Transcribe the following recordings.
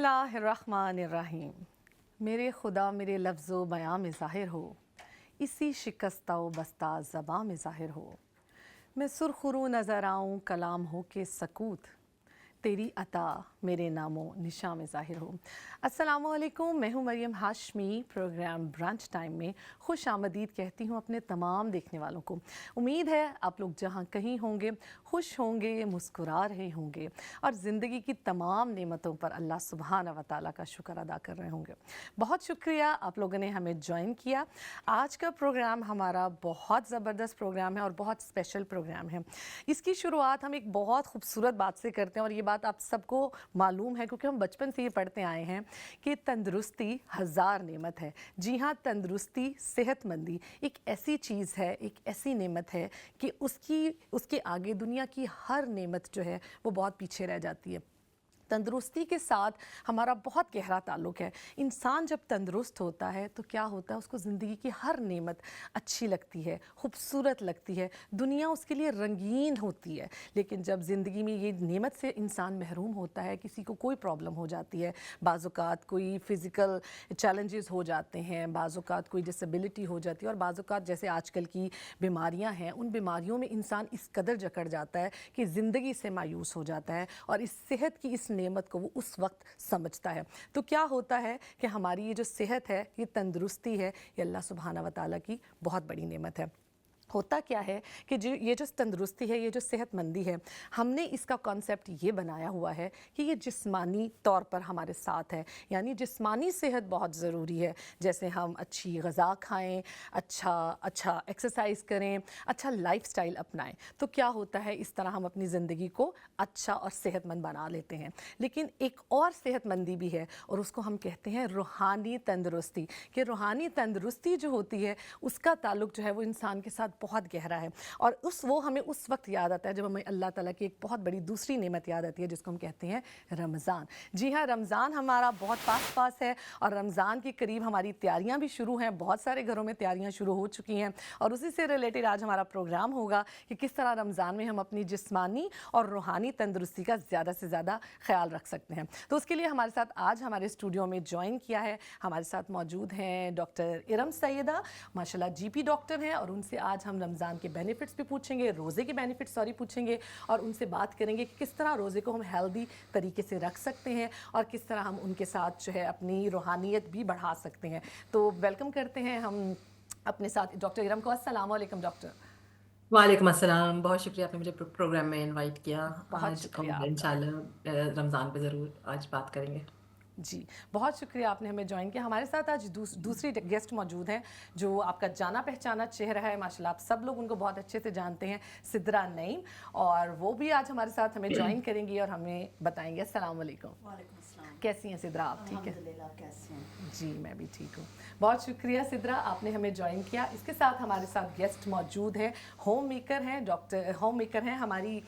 اللہ الرحمن الرحیم. میرے خدا میرے لفظ و بیاں میں ظاہر ہو، اسی شکستہ و بستہ زباں میں ظاہر ہو. میں سرخرو نظر آؤں کلام ہو کے سکوت، تیری عطا میرے نام و نشاں میں ظاہر ہو. السلام علیکم، میں ہوں مریم ہاشمی. پروگرام برانچ ٹائم میں خوش آمدید کہتی ہوں اپنے تمام دیکھنے والوں کو. امید ہے آپ لوگ جہاں کہیں ہوں گے خوش ہوں گے، مسکرا رہے ہوں گے اور زندگی کی تمام نعمتوں پر اللہ سبحانہ و تعالیٰ کا شکر ادا کر رہے ہوں گے. بہت شکریہ آپ لوگوں نے ہمیں جوائن کیا. آج کا پروگرام ہمارا بہت زبردست پروگرام ہے اور بہت اسپیشل پروگرام ہے. اس کی شروعات ہم ایک بہت خوبصورت بات سے کرتے ہیں، اور یہ بات آپ سب کو معلوم ہے کیونکہ ہم بچپن سے یہ پڑھتے آئے ہیں کہ تندرستی ہزار نعمت ہے. جی ہاں، تندرستی، صحت مندی ایک ایسی چیز ہے، ایک ایسی نعمت ہے کہ اس کے آگے دنیا کی ہر نعمت جو ہے وہ بہت پیچھے رہ جاتی ہے. تندرستی کے ساتھ ہمارا بہت گہرا تعلق ہے. انسان جب تندرست ہوتا ہے تو کیا ہوتا ہے، اس کو زندگی کی ہر نعمت اچھی لگتی ہے، خوبصورت لگتی ہے، دنیا اس کے لیے رنگین ہوتی ہے. لیکن جب زندگی میں یہ نعمت سے انسان محروم ہوتا ہے، کسی کو کوئی پرابلم ہو جاتی ہے، بعض اوقات کوئی فزیکل چیلنجز ہو جاتے ہیں، بعض اوقات کوئی ڈسیبلٹی ہو جاتی ہے، اور بعض اوقات جیسے آج کل کی بیماریاں ہیں، ان بیماریوں میں انسان اس قدر جکڑ جاتا ہے کہ زندگی سے مایوس ہو جاتا ہے اور اس صحت کی اس نعمت کو وہ اس وقت سمجھتا ہے. تو کیا ہوتا ہے کہ ہماری یہ جو صحت ہے، یہ تندرستی ہے، یہ اللہ سبحانہ و تعالیٰ کی بہت بڑی نعمت ہے. ہوتا کیا ہے کہ یہ جو تندرستی ہے، یہ جو صحت مندی ہے، ہم نے اس کا کانسیپٹ یہ بنایا ہوا ہے کہ یہ جسمانی طور پر ہمارے ساتھ ہے. یعنی جسمانی صحت بہت ضروری ہے، جیسے ہم اچھی غذا کھائیں، اچھا ایکسرسائز کریں، اچھا لائف سٹائل اپنائیں، تو کیا ہوتا ہے اس طرح ہم اپنی زندگی کو اچھا اور صحت مند بنا لیتے ہیں. لیکن ایک اور صحت مندی بھی ہے، اور اس کو ہم کہتے ہیں روحانی تندرستی. کہ روحانی تندرستی جو ہوتی ہے اس کا تعلق جو ہے وہ انسان کے ساتھ بہت گہرا ہے، اور وہ ہمیں اس وقت یاد آتا ہے جب ہمیں اللہ تعالیٰ کی ایک بہت بڑی دوسری نعمت یاد آتی ہے، جس کو ہم کہتے ہیں رمضان. جی ہاں، رمضان ہمارا بہت پاس ہے، اور رمضان کے قریب ہماری تیاریاں بھی شروع ہیں. بہت سارے گھروں میں تیاریاں شروع ہو چکی ہیں، اور اسی سے ریلیٹڈ آج ہمارا پروگرام ہوگا کہ کس طرح رمضان میں ہم اپنی جسمانی اور روحانی تندرستی کا زیادہ سے زیادہ خیال رکھ سکتے ہیں. تو اس کے لیے ہمارے ساتھ آج ہمارے اسٹوڈیو میں جوائن کیا ہے، ہمارے ساتھ موجود ہیں ڈاکٹر ارم سیدہ، ماشاءاللہ جی پی ڈاکٹر ہیں، اور ان سے آج ہم رمضان کے بینیفٹس بھی پوچھیں گے، روزے کے بینیفٹس پوچھیں گے، اور ان سے بات کریں گے کہ کس طرح روزے کو ہم ہیلدی طریقے سے رکھ سکتے ہیں، اور کس طرح ہم ان کے ساتھ جو ہے اپنی روحانیت بھی بڑھا سکتے ہیں. تو ویلکم کرتے ہیں ہم اپنے ساتھ ڈاکٹر ارم کو. السلام علیکم ڈاکٹر. وعلیکم السلام. بہت شکریہ آپ نے مجھے پروگرام میں انوائٹ کیا بہت آج، شکریہ اور آپ کا. انشاءاللہ رمضان پہ ضرور آج بات کریں گے. جی بہت شکریہ آپ نے ہمیں جوائن کیا. ہمارے ساتھ آج دوسری گیسٹ موجود ہیں جو آپ کا جانا پہچانا چہرہ ہے، ماشاءاللہ آپ سب لوگ ان کو بہت اچھے سے جانتے ہیں، سدرا نعیم، اور وہ بھی آج ہمارے ساتھ ہمیں جوائن کریں گی اور ہمیں بتائیں گے. السلام علیکم. وعلیکم السلام. کیسی ہیں سدرا آپ؟ ٹھیک ہے الحمدللہ. کیسے ہیں؟ جی میں بھی ٹھیک ہوں. بہت شکریہ سدرا، آپ نے ہمیں جوائن کیا. اس کے ساتھ ہمارے ساتھ گیسٹ موجود ہیں، ہوم میکر ہیں ہماری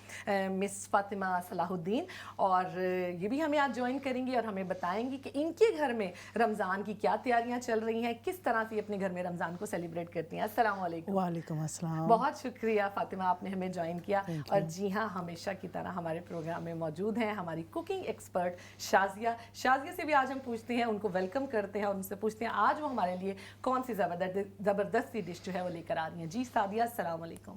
مس فاطمہ صلاح الدین، اور یہ بھی ہمیں آج جوائن کریں گی اور ہمیں بتائیں گی کہ ان کے گھر میں رمضان کی کیا تیاریاں چل رہی ہیں، کس طرح سے اپنے گھر میں رمضان کو سیلیبریٹ کرتی ہیں. السلام علیکم. وعلیکم السلام. بہت شکریہ فاطمہ، آپ نے ہمیں جوائن کیا. اور جی ہاں، ہمیشہ کی طرح ہمارے پروگرام میں موجود ہیں ہماری کوکنگ ایکسپرٹ شازیہ سے بھی آج ہم پوچھتے ہیں، ان کو ویلکم کرتے ہیں اور ان سے پوچھتے ہیں آج وہ ہمارے لیے کون سی زبردست سی ڈش جو ہے وہ لے کر آ رہی ہیں. جی سعدیہ، السلام علیکم.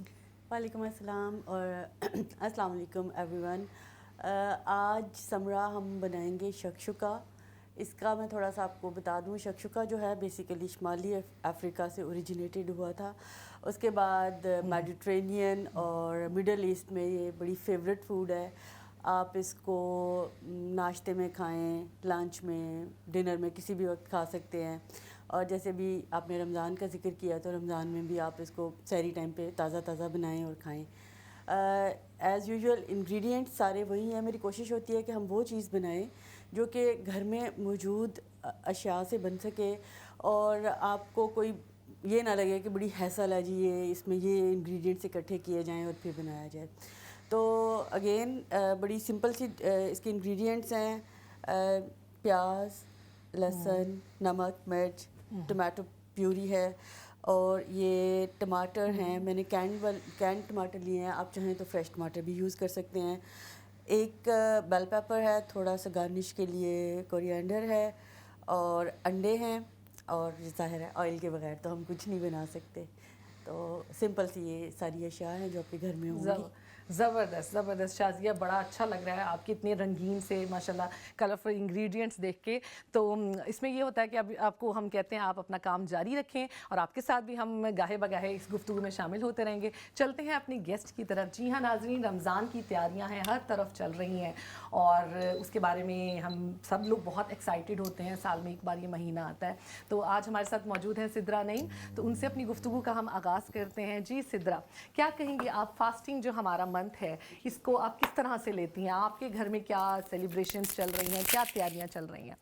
وعلیکم السلام اور السلام علیکم ایوری ون. آج سمرہ ہم بنائیں گے شکشکا. اس کا میں تھوڑا سا آپ کو بتا دوں، شکشکا جو ہے بیسیکلی شمالی افریقہ سے اوریجنیٹڈ ہوا تھا. اس کے بعد میڈیٹرینین اور مڈل ایسٹ میں یہ بڑی فیوریٹ فوڈ ہے. آپ اس کو ناشتے میں کھائیں، لنچ میں، ڈنر میں، کسی بھی وقت کھا سکتے ہیں. اور جیسے بھی آپ نے رمضان کا ذکر کیا تو رمضان میں بھی آپ اس کو سحری ٹائم پہ تازہ بنائیں اور کھائیں. ایز یوزول انگریڈینٹس سارے وہی ہیں. میری کوشش ہوتی ہے کہ ہم وہ چیز بنائیں جو کہ گھر میں موجود اشیاء سے بن سکے، اور آپ کو کوئی یہ نہ لگے کہ بڑی ہیسل ہے جی یہ اس میں یہ انگریڈینٹس اکٹھے کیے جائیں اور پھر بنایا جائے. تو اگین بڑی سمپل سی اس کے انگریڈینٹس ہیں: پیاز، لہسن، نمک، مرچ، ٹماٹو پیوری ہے، اور یہ ٹماٹر ہیں. میں نے کینڈ ٹماٹر لیے ہیں، آپ چاہیں تو فریش ٹماٹر بھی یوز کر سکتے ہیں. ایک بیل پیپر ہے, تھوڑا سا گارنش کے لیے کوریانڈر ہے, اور انڈے ہیں, اور ظاہر ہے آئل کے بغیر تو ہم کچھ نہیں بنا سکتے. تو سمپل سی یہ ساری اشیاء ہیں جو آپ کے گھر میں ہوں گی. زبردست زبردست شازیہ, بڑا اچھا لگ رہا ہے آپ کی اتنے رنگین سے ماشاءاللہ کلرفل انگریڈینٹس دیکھ کے. تو اس میں یہ ہوتا ہے کہ اب آپ کو ہم کہتے ہیں آپ اپنا کام جاری رکھیں, اور آپ کے ساتھ بھی ہم گاہے بگاہے اس گفتگو میں شامل ہوتے رہیں گے. چلتے ہیں اپنی گیسٹ کی طرف. جی ہاں ناظرین, رمضان کی تیاریاں ہیں, ہر طرف چل رہی ہیں, اور اس کے بارے میں ہم سب لوگ بہت ایکسائٹیڈ ہوتے ہیں. سال میں ایک بار یہ مہینہ آتا ہے. تو آج ہمارے ساتھ موجود ہیں سدرا نعیم, تو ان سے اپنی گفتگو کا ہم آغاز کرتے ہیں. جی سدرا, کیا کہیں گے آپ, فاسٹنگ جو ہمارا منتھ ہے اس کو آپ کس طرح سے لیتی ہیں؟ آپ کے گھر میں کیا سیلیبریشنز چل رہی ہیں, کیا تیاریاں چل رہی ہیں؟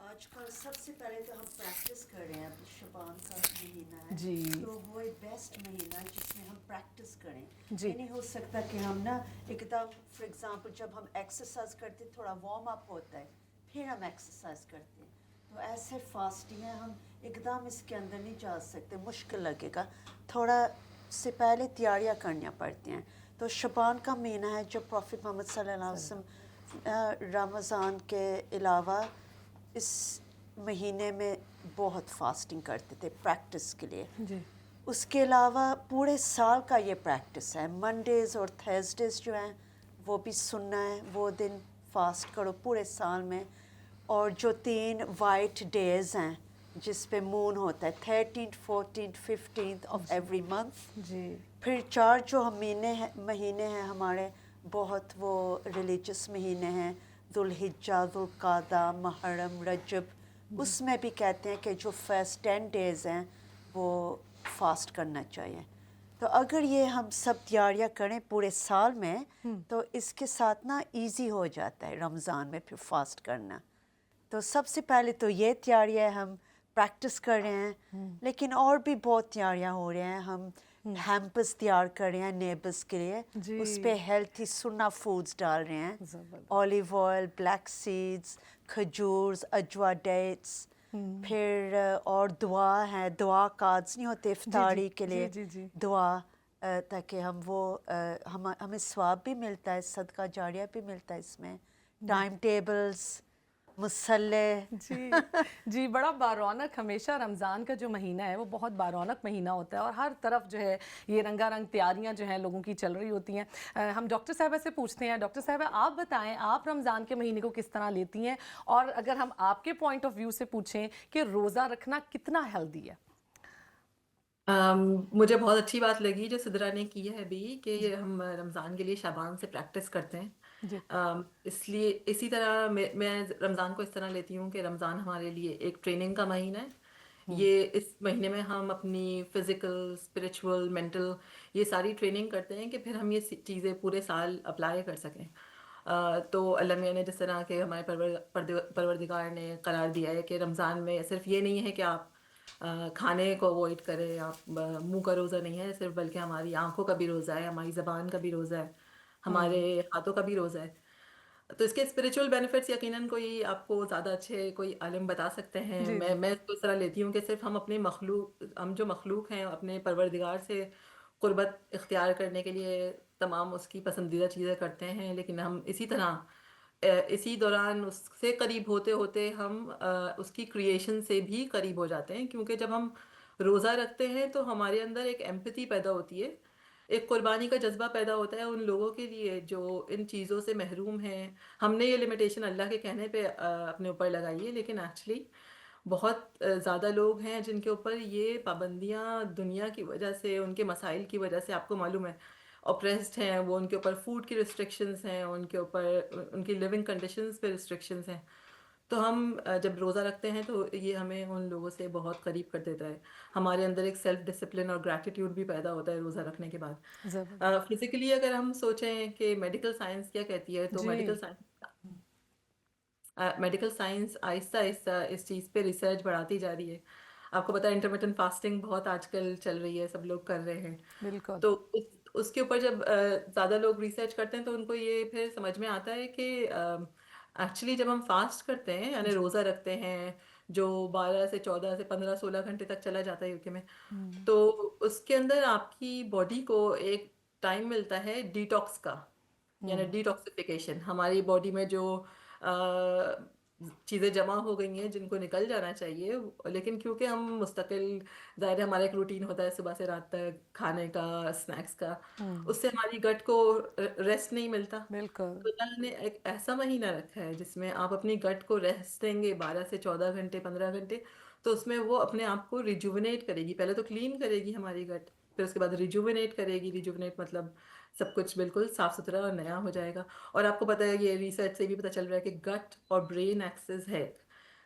آج کل سب سے پہلے تو ہم پریکٹس کر رہے ہیں. اب شبان کا مہینہ ہے جی تو وہ ایک بیسٹ مہینہ ہے جس میں ہم پریکٹس کریں. جی. یہ نہیں ہو سکتا کہ ہم نا ایک دم فار ایگزامپل جب ہم ایکسرسائز کرتے ہیں تھوڑا وارم اپ ہوتا ہے پھر ہم ایکسرسائز کرتے ہیں. تو ایسے فاسٹنگ ہے, ہم ایک دم اس کے اندر نہیں جا سکتے, مشکل لگے گا. تھوڑا سے پہلے تیاریاں کرنی پڑتی ہیں. تو شبان کا مہینہ ہے جو پروفٹ محمد صلی اللہ علیہ وسلم رمضان کے علاوہ اس مہینے میں بہت فاسٹنگ کرتے تھے پریکٹس کے لیے. جی اس کے علاوہ پورے سال کا یہ پریکٹس ہے. منڈیز اور تھرسڈیز جو ہیں وہ بھی سننا ہے, وہ دن فاسٹ کرو پورے سال میں. اور جو 3 وائٹ ڈیز ہیں جس پہ مون ہوتا ہے 13th 14th 15th of every month. جی پھر 4 جو مہینے ہیں ہمارے بہت وہ ریلیجس مہینے ہیں, ذوالحجہ, ذوالقعدہ, محرم, رجب. اس میں بھی کہتے ہیں کہ جو فرسٹ 10 ڈیز ہیں وہ فاسٹ کرنا چاہیے. تو اگر یہ ہم سب تیاریاں کریں پورے سال میں تو اس کے ساتھ نا ایزی ہو جاتا ہے رمضان میں پھر فاسٹ کرنا. تو سب سے پہلے تو یہ تیاریاں ہم پریکٹس کر رہے ہیں, لیکن اور بھی بہت تیاریاں ہو رہے ہیں. ہم ہیمپس تیار کر رہے ہیں نیبرس کے لیے, جی. اس پہ ہیلتھی سنا فوڈز ڈال رہے ہیں, زبردست. اولیو آئل, بلیک سیڈز, کھجورز, اجوا ڈیٹس. پھر اور دعا ہے, دعا کارڈز نہیں ہوتے افطاری کے لیے, جی جی دعا تاکہ ہم وہ ہمیں ثواب بھی ملتا ہے, صدقہ جاریہ بھی ملتا ہے اس میں. ٹائم ٹیبلز, مسلح. جی جی, بڑا بارونق, ہمیشہ رمضان کا جو مہینہ ہے وہ بہت بارونق مہینہ ہوتا ہے, اور ہر طرف جو ہے یہ رنگا رنگ تیاریاں جو ہیں لوگوں کی چل رہی ہوتی ہیں. ہم ڈاکٹر صاحبہ سے پوچھتے ہیں. ڈاکٹر صاحبہ آپ بتائیں, آپ رمضان کے مہینے کو کس طرح لیتی ہیں, اور اگر ہم آپ کے پوائنٹ آف ویو سے پوچھیں کہ روزہ رکھنا کتنا ہیلدی ہے؟ مجھے بہت اچھی بات لگی جو سدرا نے کی ہے ابھی, کہ یہ ہم رمضان کے لیے شعبان سے پریکٹس کرتے ہیں. جی اس لیے اسی طرح میں رمضان کو اس طرح لیتی ہوں کہ رمضان ہمارے لیے ایک ٹریننگ کا مہینہ ہے. یہ اس مہینے میں ہم اپنی فزیکل, اسپریچول, مینٹل یہ ساری ٹریننگ کرتے ہیں کہ پھر ہم یہ چیزیں پورے سال اپلائی کر سکیں. تو اللہ میاں نے جس طرح کہ ہمارے پروردگار نے قرار دیا ہے کہ رمضان میں صرف یہ نہیں ہے کہ آپ کھانے کو اوائڈ کریں, آپ منہ کا روزہ نہیں ہے صرف, بلکہ ہماری آنکھوں کا بھی روزہ ہے, ہماری زبان کا بھی روزہ ہے, ہمارے ہاتھوں کا بھی روزہ ہے. تو اس کے اسپریچول بینیفٹس یقیناً کوئی آپ کو زیادہ اچھے کوئی عالم بتا سکتے ہیں. جی میں تو اس طرح لیتی ہوں کہ صرف ہم اپنے ہم جو مخلوق ہیں اپنے پروردگار سے قربت اختیار کرنے کے لیے تمام اس کی پسندیدہ چیزیں کرتے ہیں, لیکن ہم اسی طرح اسی دوران اس سے قریب ہوتے ہوتے ہم اس کی کریشن سے بھی قریب ہو جاتے ہیں. کیونکہ جب ہم روزہ رکھتے ہیں تو ہمارے اندر ایک ایمپتھی پیدا ہوتی ہے, ایک قربانی کا جذبہ پیدا ہوتا ہے ان لوگوں کے لیے جو ان چیزوں سے محروم ہیں. ہم نے یہ لمیٹیشن اللہ کے کہنے پہ اپنے اوپر لگائی ہے, لیکن ایکچولی بہت زیادہ لوگ ہیں جن کے اوپر یہ پابندیاں دنیا کی وجہ سے, ان کے مسائل کی وجہ سے, آپ کو معلوم ہے اوپریسڈ ہیں وہ, ان کے اوپر فوڈ کی ریسٹرکشنز ہیں, ان کے اوپر ان کی لیونگ کنڈیشنز پہ ریسٹرکشنز ہیں. تو ہم جب روزہ رکھتے ہیں تو یہ ہمیں ان لوگوں سے بہت قریب کر دیتا ہے. ہمارے اندر ایک سیلف ڈسپلن اور گریٹیٹیوڈ بھی پیدا ہوتا ہے روزہ رکھنے کے بعد. زبردست. فزیکلی اگر ہم سوچیں کہ میڈیکل سائنس کیا کہتی ہے, تو جی میڈیکل سائنس آہستہ آہستہ اس چیز پہ ریسرچ بڑھاتی جا رہی ہے. آپ کو پتہ ہے انٹرمیٹنٹ فاسٹنگ بہت آج کل چل رہی ہے, سب لوگ کر رہے ہیں. بالکل. تو اس کے اوپر جب زیادہ لوگ ریسرچ کرتے ہیں تو ان کو یہ پھر سمجھ میں آتا ہے کہ ایکچولی جب ہم فاسٹ کرتے ہیں یعنی روزہ رکھتے ہیں جو 12 سے 14 سے 15 16 گھنٹے تک چلا جاتا ہے یوکے میں, تو اس کے اندر آپ کی باڈی کو ایک ٹائم ملتا ہے ڈیٹاکس کا. یعنی ڈیٹاکسیفیکیشن. ہماری باڈی میں جو چیزیں جمع ہو گئی ہیں جن کو نکل جانا چاہیے، لیکن کیونکہ ہم مستقل، ظاہر ہے ہمارا ایک روٹین ہوتا ہے صبح سے رات تک کھانے کا، اسنیکس کا، اس سے ہماری گٹ کو ریسٹ نہیں ملتا. بالکل تو اللہ نے ایک ایسا مہینہ رکھا ہے جس میں آپ اپنی گٹ کو ریسٹ دیں گے 12 سے 14 گھنٹے، 15 گھنٹے، تو اس میں وہ اپنے آپ کو ریجوونیٹ کرے گی. پہلے تو کلین کرے گی ہماری گٹ، پھر اس کے بعد ریجوونیٹ کرے گی. ریجوونیٹ مطلب سب کچھ بالکل صاف ستھرا اور نیا ہو جائے گا. اور آپ کو پتہ ہے، یہ ریسرچ سے بھی پتہ چل رہا ہے کہ گٹ اور برین ایکسس ہے.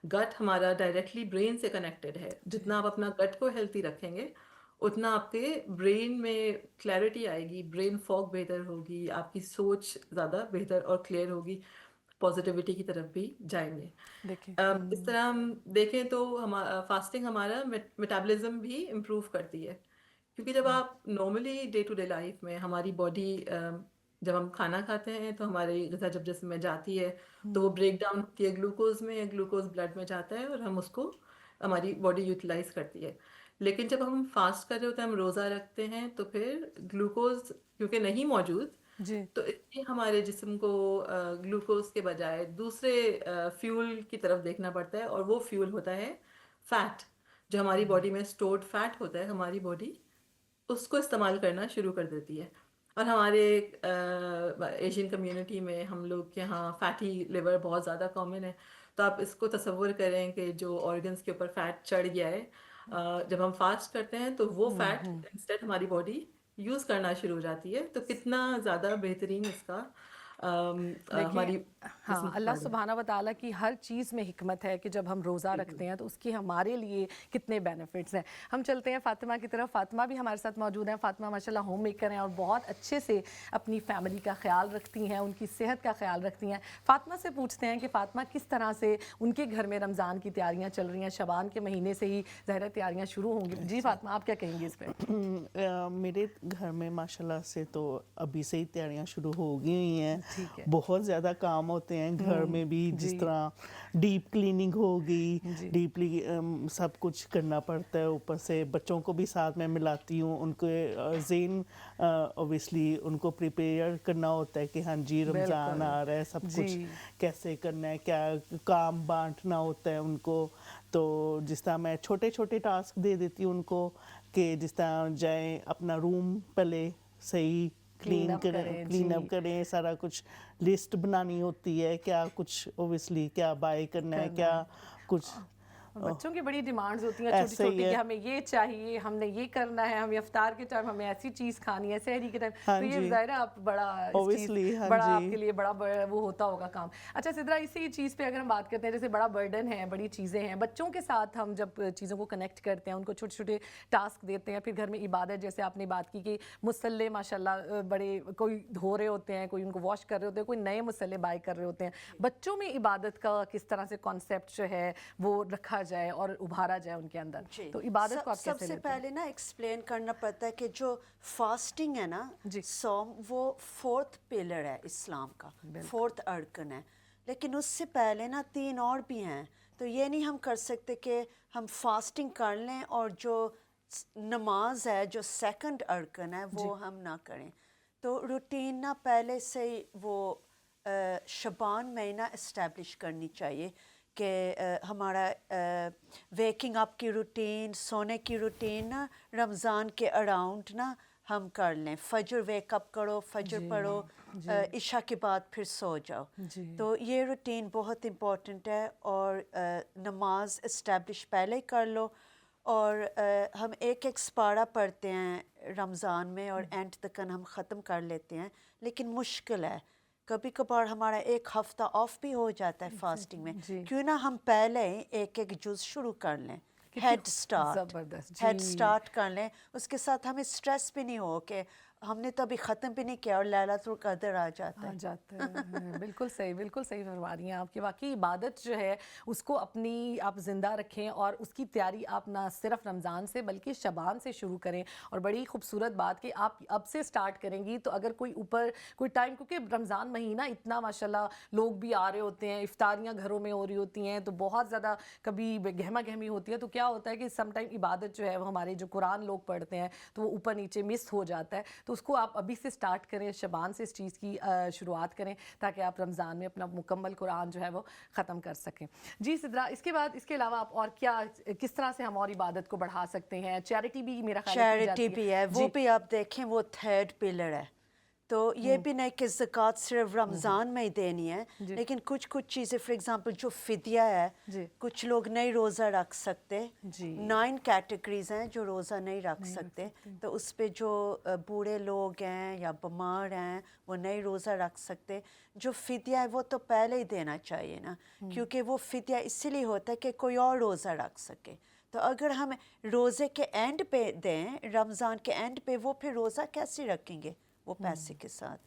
گٹ ہمارا ڈائریکٹلی برین سے کنیکٹڈ ہے. جتنا آپ اپنا گٹ کو ہیلتھی رکھیں گے اتنا آپ کے برین میں کلیئرٹی آئے گی، برین فوگ بہتر ہوگی، آپ کی سوچ زیادہ بہتر اور کلیئر ہوگی، پازیٹیوٹی کی طرف بھی جائیں گے. دیکھیں اس طرح ہم دیکھیں تو فاسٹنگ ہمارا میٹابلزم بھی امپروو کرتی ہے. کیونکہ جب آپ normally day to day life میں ہماری باڈی، جب ہم کھانا کھاتے ہیں تو ہماری غذا جب جسم میں جاتی ہے تو وہ بریک ڈاؤن ہوتی ہے گلوکوز میں، گلوکوز بلڈ میں جاتا ہے اور ہم اس کو، ہماری باڈی یوٹیلائز کرتی ہے. لیکن جب ہم فاسٹ کر رہے ہوتے ہیں، ہم روزہ رکھتے ہیں، تو پھر گلوکوز کیونکہ نہیں موجود، جی تو اس لیے ہمارے جسم کو گلوکوز کے بجائے دوسرے فیول کی طرف دیکھنا پڑتا ہے، اور وہ فیول ہوتا ہے فیٹ. جو ہماری باڈی میں اسٹورڈ فیٹ ہوتا ہے، ہماری باڈی اس کو استعمال کرنا شروع کر دیتی ہے. اور ہمارے ایشین کمیونٹی میں ہم لوگ کے یہاں فیٹی لیور بہت زیادہ کامن ہے. تو آپ اس کو تصور کریں کہ جو آرگنس کے اوپر فیٹ چڑھ گیا ہے، جب ہم فاسٹ کرتے ہیں تو وہ فیٹ انسٹیڈ ہماری باڈی یوز کرنا شروع ہو جاتی ہے. تو کتنا زیادہ بہترین اس کا ہماری دیکھیں ہاں، اللہ سبحانہ و تعالیٰ کی ہر چیز میں حکمت ہے کہ جب ہم روزہ رکھتے ہیں تو اس کی ہمارے لیے کتنے بینیفٹس ہیں. ہم چلتے ہیں فاطمہ کی طرف. فاطمہ بھی ہمارے ساتھ موجود ہیں. فاطمہ ماشاءاللہ ہوم میکر ہیں اور بہت اچھے سے اپنی فیملی کا خیال رکھتی ہیں، ان کی صحت کا خیال رکھتی ہیں. فاطمہ سے پوچھتے ہیں کہ فاطمہ کس طرح سے ان کے گھر میں رمضان کی تیاریاں چل رہی ہیں. شعبان کے مہینے سے ہی ظاہر تیاریاں شروع ہوں گی. جی فاطمہ، آپ کیا کہیں گے اس پہ؟ میرے گھر میں ماشاءاللہ سے تو ابھی سے ہی تیاریاں شروع ہو گئی ہوئی ہیں. ٹھیک ہے. بہت زیادہ کام ہوتے ہیں گھر میں بھی، جس طرح ڈیپ کلیننگ ہوگی، ڈیپلی سب کچھ کرنا پڑتا ہے. اوپر سے بچوں کو بھی ساتھ میں ملاتی ہوں، ان کے ذہن اوبیسلی ان کو پریپیئر کرنا ہوتا ہے کہ ہاں جی رمضان آ رہا ہے، سب کچھ کیسے کرنا ہے، کیا کام بانٹنا ہوتا ہے ان کو. تو جس طرح میں چھوٹے چھوٹے ٹاسک دے دیتی ہوں ان کو، کہ جس طرح جائیں اپنا روم پہلے صحیح کلین اپ کریں، سارا کچھ لسٹ بنانی ہوتی ہے، کیا کچھ اوبیسلی کیا بائی کرنا ہے، کیا کچھ. بچوں کی بڑی ڈیمانڈز ہوتی ہیں چھوٹی چھوٹی کہ ہمیں یہ چاہیے، ہم نے یہ کرنا ہے، ہمیں افطار کے ٹائم ہمیں ایسی چیز کھانی ہے، سحری کے ٹائم. تو یہ ظاہر ہے آپ بڑا اس چیز بڑا آپ کے لیے بڑا وہ ہوتا ہوگا کام. اچھا سدرا، اسی چیز پہ اگر ہم بات کرتے ہیں، جیسے بڑا برڈن ہے، بڑی چیزیں ہیں، بچوں کے ساتھ ہم جب چیزوں کو کنیکٹ کرتے ہیں، ان کو چھوٹے چھوٹے ٹاسک دیتے ہیں، پھر گھر میں عبادت، جیسے آپ نے بات کی کہ مسلے ماشاءاللہ بڑے کوئی دھو رہے ہوتے ہیں، کوئی ان کو واش کر رہے ہوتے ہیں، کوئی نئے مسلے بائی کر رہے ہوتے ہیں. بچوں میں عبادت کا کس طرح سے کانسیپٹ جو ہے وہ رکھا جائے اور ابھارا جائے ان کے اندر؟ تو عبادت کو آپ سب کیسے سے پہلے نا ایکسپلین کرنا پڑتا ہے کہ جو فاسٹنگ ہے نا، صوم، وہ 4th پلر ہے اسلام کا، 4th ارکن ہے. لیکن اس سے پہلے نا 3 اور بھی ہیں. تو یہ نہیں ہم کر سکتے کہ ہم فاسٹنگ کر لیں اور جو نماز ہے جو 2nd ارکن ہے وہ ہم نہ کریں. تو روٹین نا پہلے سے ہی وہ شعبان مہینہ اسٹیبلش کرنی چاہیے کہ ہمارا ویکنگ اپ کی روٹین، سونے کی روٹین نا رمضان کے اراؤنڈ نا ہم کر لیں. فجر ویک اپ کرو، فجر پڑھو، عشاء کے بعد پھر سو جاؤ. تو یہ روٹین بہت امپورٹنٹ ہے. اور نماز اسٹیبلش پہلے ہی کر لو. اور ہم ایک سپارہ پڑھتے ہیں رمضان میں اور اینڈ تک ہم ختم کر لیتے ہیں، لیکن مشکل ہے. کبھی کبھار ہمارا 1 ہفتہ آف بھی ہو جاتا ہے فاسٹنگ میں. کیوں نہ ہم پہلے ایک جز شروع کر لیں، ہیڈ سٹارٹ کر لیں. اس کے ساتھ ہمیں اسٹریس بھی نہیں ہو کہ ہم نے تو ابھی ختم بھی نہیں کیا اور لیلۃ القدر آ جاتا ہے. بالکل صحیح، بالکل صحیح فرما رہی ہیں آپ. کہ واقعی عبادت جو ہے اس کو اپنی آپ زندہ رکھیں اور اس کی تیاری آپ نہ صرف رمضان سے بلکہ شعبان سے شروع کریں. اور بڑی خوبصورت بات کہ آپ اب سے سٹارٹ کریں گی تو اگر کوئی اوپر کوئی ٹائم، کیونکہ رمضان مہینہ اتنا ماشاءاللہ لوگ بھی آ رہے ہوتے ہیں، افطاریاں گھروں میں ہو رہی ہوتی ہیں، تو بہت زیادہ کبھی گہما گہمی ہوتی ہے. تو کیا ہوتا ہے کہ سم ٹائم عبادت جو ہے وہ ہمارے جو قرآن لوگ پڑھتے ہیں تو وہ اوپر نیچے مس ہو جاتا ہے. تو تو اس کو آپ ابھی سے سٹارٹ کریں, شبان سے اس چیز کی شروعات کریں تاکہ آپ رمضان میں اپنا مکمل قرآن جو ہے وہ ختم کر سکیں. جی سدرا, اس کے بعد اس کے علاوہ آپ اور کیا, کس طرح سے ہم اور عبادت کو بڑھا سکتے ہیں؟ چیریٹی بھی میرا خیال ہے کی چیریٹی جاتی بھی ہے, وہ بھی آپ دیکھیں وہ تھرڈ پلر ہے. تو یہ بھی نہیں کہ زکوٰۃ صرف رمضان میں ہی دینی ہے, لیکن کچھ چیزیں فار ایگزامپل جو فدیہ ہے, جی کچھ لوگ نہیں روزہ رکھ سکتے, جی 9 کیٹیگریز ہیں جو روزہ نہیں رکھ سکتے, تو اس پہ جو بوڑھے لوگ ہیں یا بیمار ہیں وہ نہیں روزہ رکھ سکتے, جو فدیہ ہے وہ تو پہلے ہی دینا چاہیے نا, کیونکہ وہ فدیہ اسی لیے ہوتا ہے کہ کوئی اور روزہ رکھ سکے. تو اگر ہم روزے کے اینڈ پہ دیں, رمضان کے اینڈ پہ, وہ پھر روزہ کیسے رکھیں گے وہ پیسے کے ساتھ؟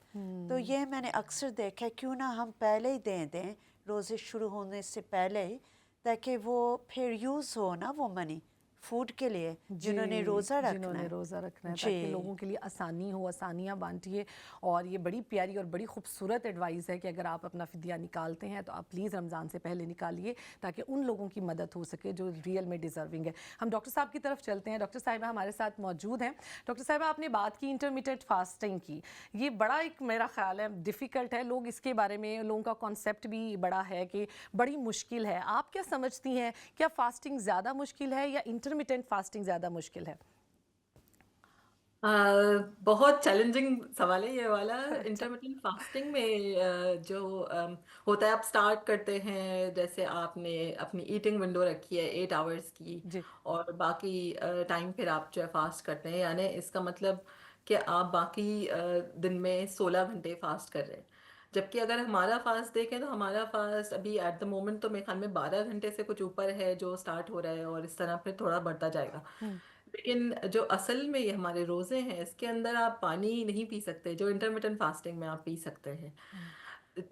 تو یہ میں نے اکثر دیکھا ہے, کیوں نہ ہم پہلے ہی دیں روزے شروع ہونے سے پہلے ہی, تاکہ وہ پھر یوز ہو نا وہ منی فوڈ کے لیے جنہوں نے روزہ رکھنا ہے. جنہوں نے روزہ رکھنا ہے, تاکہ لوگوں کے لیے آسانی ہو, آسانیاں بانٹیے. اور یہ بڑی پیاری اور بڑی خوبصورت ایڈوائز ہے کہ اگر آپ اپنا فدیہ نکالتے ہیں تو آپ پلیز رمضان سے پہلے نکالیے تاکہ ان لوگوں کی مدد ہو سکے جو ریئل میں ڈیزرونگ ہے. ہم ڈاکٹر صاحب کی طرف چلتے ہیں. ڈاکٹر صاحبہ ہمارے ساتھ موجود ہیں. ڈاکٹر صاحبہ, آپ نے بات کی انٹرمیٹنٹ فاسٹنگ کی, یہ بڑا ایک میرا خیال ہے ڈیفیکلٹ ہے, لوگ اس کے بارے میں, لوگوں کا کانسیپٹ بھی بڑا ہے کہ بڑی مشکل ہے. آپ کیا سمجھتی ہیں, کیا فاسٹنگ زیادہ مشکل ہے یا انٹرمیٹنٹ فاسٹنگ زیادہ مشکل ہے؟ بہت چیلنجنگ سوال ہے یہ والا. انٹرمیٹنٹ فاسٹنگ میں جو ہوتا ہے, آپ سٹارٹ کرتے ہیں, جیسے آپ نے اپنی ایٹنگ ونڈو رکھی ہے 8 آورس کی, جی اور باقی ٹائم پھر آپ جو ہے فاسٹ کرتے ہیں, یعنی اس کا مطلب کہ آپ باقی دن میں 16 گھنٹے فاسٹ کر رہے ہیں. جبکہ اگر ہمارا فاسٹ دیکھیں تو ہمارا فاسٹ ابھی ایٹ دا مومنٹ تو میرے خیال میں 12 گھنٹے سے کچھ اوپر ہے جو سٹارٹ ہو رہا ہے, اور اس طرح پھر تھوڑا بڑھتا جائے گا. لیکن جو اصل میں یہ ہمارے روزے ہیں, اس کے اندر آپ پانی نہیں پی سکتے, جو انٹرمیٹنٹ فاسٹنگ میں آپ پی سکتے ہیں.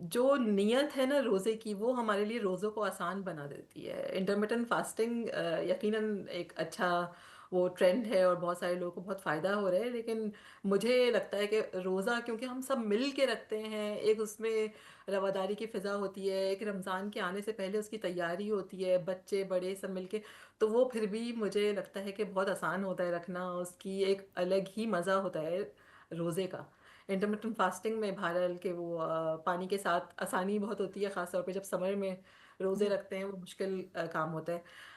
جو نیت ہے نا روزے کی, وہ ہمارے لیے روزوں کو آسان بنا دیتی ہے. انٹرمیٹنٹ فاسٹنگ یقیناً ایک اچھا وہ ٹرینڈ ہے اور بہت سارے لوگوں کو بہت فائدہ ہو رہا ہے, لیکن مجھے لگتا ہے کہ روزہ کیونکہ ہم سب مل کے رکھتے ہیں, ایک اس میں رواداری کی فضا ہوتی ہے, ایک رمضان کے آنے سے پہلے اس کی تیاری ہوتی ہے, بچے بڑے سب مل کے, تو وہ پھر بھی مجھے لگتا ہے کہ بہت آسان ہوتا ہے رکھنا, اس کی ایک الگ ہی مزہ ہوتا ہے روزے کا. انٹرمیٹنٹ فاسٹنگ میں بہرحال کہ وہ پانی کے ساتھ آسانی بہت ہوتی ہے, خاص طور پہ جب سمر میں روزے رکھتے ہیں, وہ مشکل کام ہوتا ہے.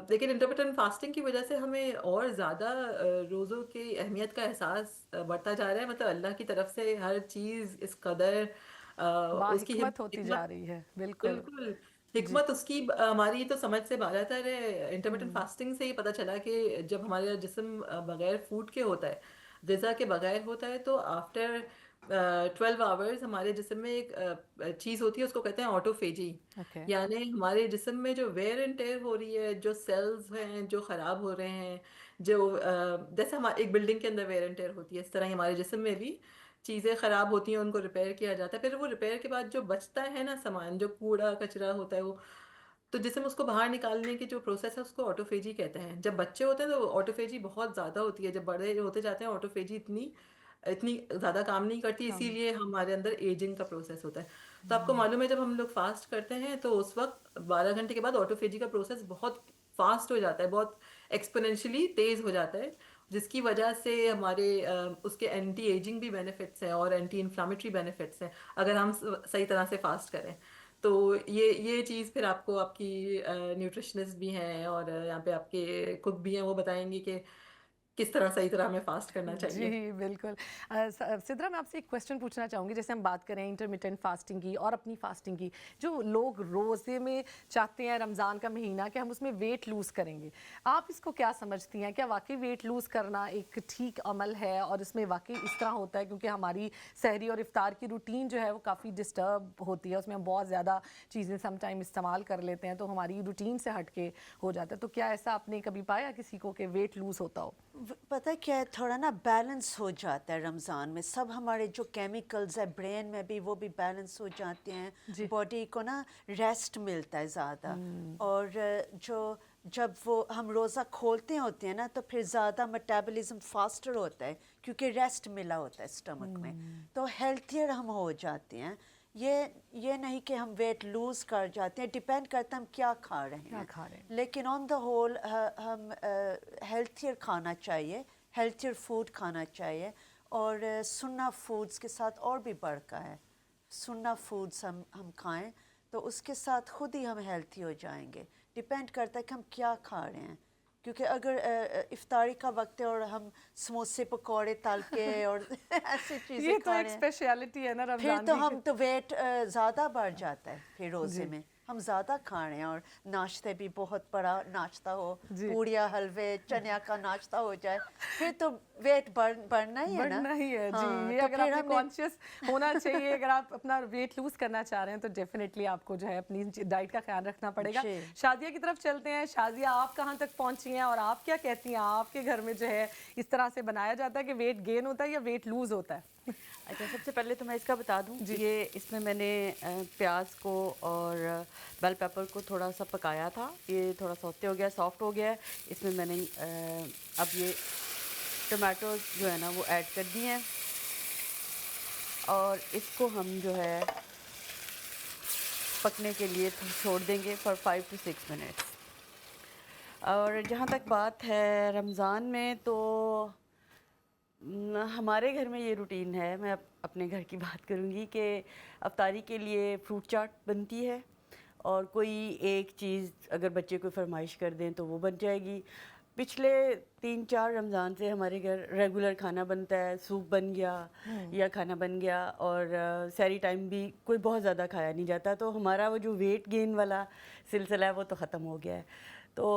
لیکن انٹرمیٹنٹ فاسٹنگ کی وجہ سے ہمیں اور زیادہ روزوں کی اہمیت کا احساس بڑھتا جا رہا ہے. مطلب اللہ کی طرف سے ہر چیز اس قدر اس کی باحکمت ہوتی جا رہی ہے. بالکل بالکل جی حکمت اس کی ہماری تو سمجھ سے بالا تر ہے. انٹرمیٹنٹ فاسٹنگ سے ہی پتہ چلا کہ جب ہمارا جسم بغیر فوڈ کے ہوتا ہے, غذا کے بغیر ہوتا ہے, تو آفٹر 12 آورز ہمارے جسم میں ایک چیز ہوتی ہے, اس کو کہتے ہیں آٹوفیجی. اوکے یعنی ہمارے جسم میں جو ویئر اینڈ ٹیئر ہو رہی ہے, جو سیلز ہیں جو خراب ہو رہے ہیں, جو جیسے ہمارے ایک بلڈنگ کے اندر ویئر اینڈ ٹیئر ہوتی ہے, اس طرح ہمارے جسم میں بھی چیزیں خراب ہوتی ہیں, ان کو ریپیئر کیا جاتا ہے. پھر وہ ریپیئر کے بعد جو بچتا ہے نا سامان, جو کوڑا کچرا ہوتا ہے, وہ تو جسم اس کو باہر نکالنے کی جو پروسیس ہے اس کو آٹوفیجی کہتے ہیں. جب بچے ہوتے ہیں تو آٹوفیجی بہت زیادہ ہوتی ہے, جب بڑے ہوتے جاتے ہیں آٹوفیجی اتنی زیادہ کام نہیں کرتی, اسی لیے ہمارے اندر ایجنگ کا پروسیس ہوتا ہے. تو آپ کو معلوم ہے جب ہم لوگ فاسٹ کرتے ہیں تو اس وقت 12 گھنٹے کے بعد آٹوفیجی کا پروسیس بہت فاسٹ ہو جاتا ہے, بہت ایکسپونینشلی تیز ہو جاتا ہے, جس کی وجہ سے ہمارے اس کے اینٹی ایجنگ بھی بینیفٹس ہیں اور اینٹی انفلامیٹری بینیفٹس ہیں اگر ہم صحیح طرح سے فاسٹ کریں. تو یہ چیز پھر آپ کو آپ کی نیوٹریشنسٹ بھی ہیں اور یہاں پہ آپ کے کک بھی ہیں, وہ بتائیں گے کہ کس طرح صحیح طرح ہمیں فاسٹ کرنا چاہیے. جی بالکل. سدرا, میں آپ سے ایک کویشچن پوچھنا چاہوں گی. جیسے ہم بات کریں انٹرمیٹنٹ فاسٹنگ کی اور اپنی فاسٹنگ کی, جو لوگ روزے میں چاہتے ہیں رمضان کا مہینہ کہ ہم اس میں ویٹ لوز کریں گے, آپ اس کو کیا سمجھتی ہیں؟ کیا واقعی ویٹ لوز کرنا ایک ٹھیک عمل ہے, اور اس میں واقعی اس طرح ہوتا ہے کیونکہ ہماری سحری اور افطار کی روٹین جو ہے وہ کافی ڈسٹرب ہوتی ہے, اس میں ہم بہت زیادہ چیزیں سم ٹائم استعمال کر لیتے ہیں تو ہماری روٹین سے ہٹ کے ہو جاتا ہے. تو کیا ایسا آپ نے کبھی پایا کسی کو کہ ویٹ لوز ہوتا ہو؟ پتہ کیا ہے, تھوڑا نا بیلنس ہو جاتا ہے رمضان میں, سب ہمارے جو کیمیکلز ہے برین میں بھی وہ بھی بیلنس ہو جاتے ہیں, باڈی کو نا ریسٹ ملتا ہے زیادہ. اور جب وہ ہم روزہ کھولتے ہوتے ہیں نا تو پھر زیادہ میٹابولزم فاسٹر ہوتا ہے کیونکہ ریسٹ ملا ہوتا ہے اسٹمک میں, تو ہیلتھیئر ہم ہو جاتے ہیں. یہ نہیں کہ ہم ویٹ لوز کر جاتے ہیں, ڈیپینڈ کرتا ہے ہم کیا کھا رہے ہیں. لیکن آن دا ہول ہم ہیلتھیئر کھانا چاہیے, ہیلتھیئر فوڈ کھانا چاہیے. اور سنہ فوڈز کے ساتھ اور بھی برکہ ہے. سنہ فوڈز ہم کھائیں تو اس کے ساتھ خود ہی ہم ہیلتھی ہو جائیں گے. ڈپینڈ کرتا ہے کہ ہم کیا کھا رہے ہیں، کیونکہ اگر افطاری کا وقت ہے اور ہم سموسے پکوڑے تل کے اور ایسی چیزیں یہ تو کھا ایک رہے ہیں، اسپیشلٹی ہے نا پھر رمضان تو کی. ہم تو ویٹ زیادہ بڑھ جاتا ہے پھر روزے میں. ہم زیادہ کھا رہے ہیں اور ناشتے بھی بہت بڑا ناشتہ ہو، پوڑیاں حلوے چنیا کا ناشتہ ہو جائے، پھر تو ویٹ بڑھنا ہی ہے نا. بڑھنا ہی ہے. جی ہاں، یہ تو اگر پھر آپ نے ہم نے کانشیس ہونا چاہیے. اگر آپ اپنا ویٹ لوز کرنا چاہ رہے ہیں تو ڈیفینیٹلی آپ کو جو ہے اپنی ڈائٹ کا خیال رکھنا پڑے گا. جی. شادیہ کی طرف چلتے ہیں. شادیہ آپ کہاں تک پہنچی ہیں اور آپ کیا کہتی ہیں؟ آپ کے گھر میں جو ہے اس طرح سے بنایا جاتا ہے کہ ویٹ گین ہوتا ہے یا ویٹ لوز ہوتا ہے؟ اچھا، سب سے پہلے تو میں اس کا بتا دوں، یہ اس میں نے پیاز کو اور بیل پیپر کو تھوڑا سا پکایا تھا. یہ تھوڑا سوتے ہو گیا، سافٹ ہو گیا ہے. اس میں نے اب یہ ٹماٹوز جو ہے نا وہ ایڈ کر دی ہیں اور اس کو ہم جو ہے پکنے کے لیے چھوڑ دیں گے فار 5 to 6 منٹس. اور جہاں تک بات ہے رمضان میں، تو ہمارے گھر میں یہ روٹین ہے، میں اپنے گھر کی بات کروں گی کہ افطاری کے لیے فروٹ چاٹ بنتی ہے اور کوئی ایک چیز اگر بچے کوئی فرمائش کر دیں تو وہ بن جائے گی. پچھلے 3-4 رمضان سے ہمارے گھر ریگولر کھانا بنتا ہے. سوپ بن گیا یا کھانا بن گیا، اور سحری ٹائم بھی کوئی بہت زیادہ کھایا نہیں جاتا. تو ہمارا وہ جو ویٹ گین والا سلسلہ ہے وہ تو ختم ہو گیا ہے. تو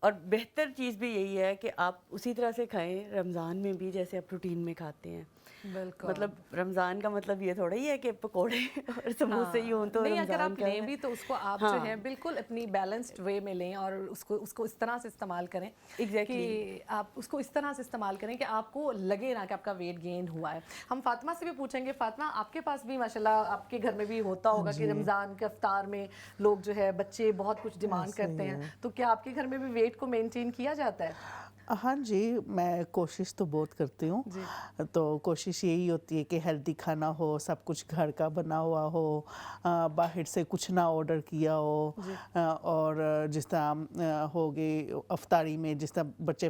اور بہتر چیز بھی یہی ہے کہ آپ اسی طرح سے کھائیں رمضان میں بھی جیسے آپ روٹین میں کھاتے ہیں. بالکل. مطلب رمضان کا مطلب یہ تھوڑا ہی ہے کہ پکوڑے اور سموسے ہی ہوں تو نہیں، اگر رمضان آپ کا لیں بھی تو اس کو آپ جو ہے بالکل اپنی بیلنسڈ وے میں لیں اور اس کو اس طرح سے استعمال کریں کہ آپ اس کو اس طرح سے استعمال کریں کہ آپ کو لگے نا کہ آپ کا ویٹ گین ہوا ہے. ہم فاطمہ سے بھی پوچھیں گے. فاطمہ، آپ کے پاس بھی ماشاءاللہ آپ کے گھر میں بھی ہوتا ہوگا کہ رمضان کے افطار میں لوگ جو ہے بچے بہت کچھ ڈیمانڈ کرتے ہیں، تو کیا آپ کے گھر میں بھی ویٹ کو مینٹین کیا جاتا ہے؟ ہاں جی، میں کوشش تو بہت کرتی ہوں. تو کوشش یہی ہوتی ہے کہ ہیلدی کھانا ہو، سب کچھ گھر کا بنا ہوا ہو، باہر سے کچھ نہ آرڈر کیا ہو. اور جس طرح ہو گئے افطاری میں، جس طرح بچے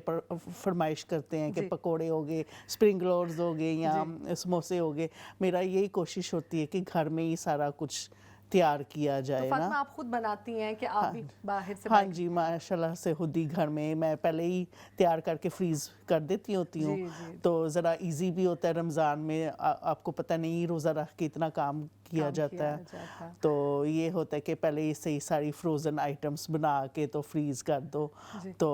فرمائش کرتے ہیں کہ پکوڑے ہو گئے، اسپرنگ رولز ہو گئے یا سموسے ہو گئے، میرا یہی کوشش ہوتی ہے کہ گھر میں ہی سارا کچھ تیار کیا جائے نا. تو فاطمہ، آپ خود بناتی ہیں کہ آپ بھی باہر سے؟ ہاں جی، ماشاء اللہ سے خود ہی گھر میں پہلے ہی تیار کر کے فریز کر دیتی ہوتی ہوں. تو ذرا ایزی بھی ہوتا ہے. رمضان میں آپ کو پتہ نہیں روزہ رکھ کے اتنا کام کیا جاتا ہے، تو یہ ہوتا ہے کہ پہلے ہی صحیح ساری فروزن آئٹمس بنا کے تو فریز کر دو. تو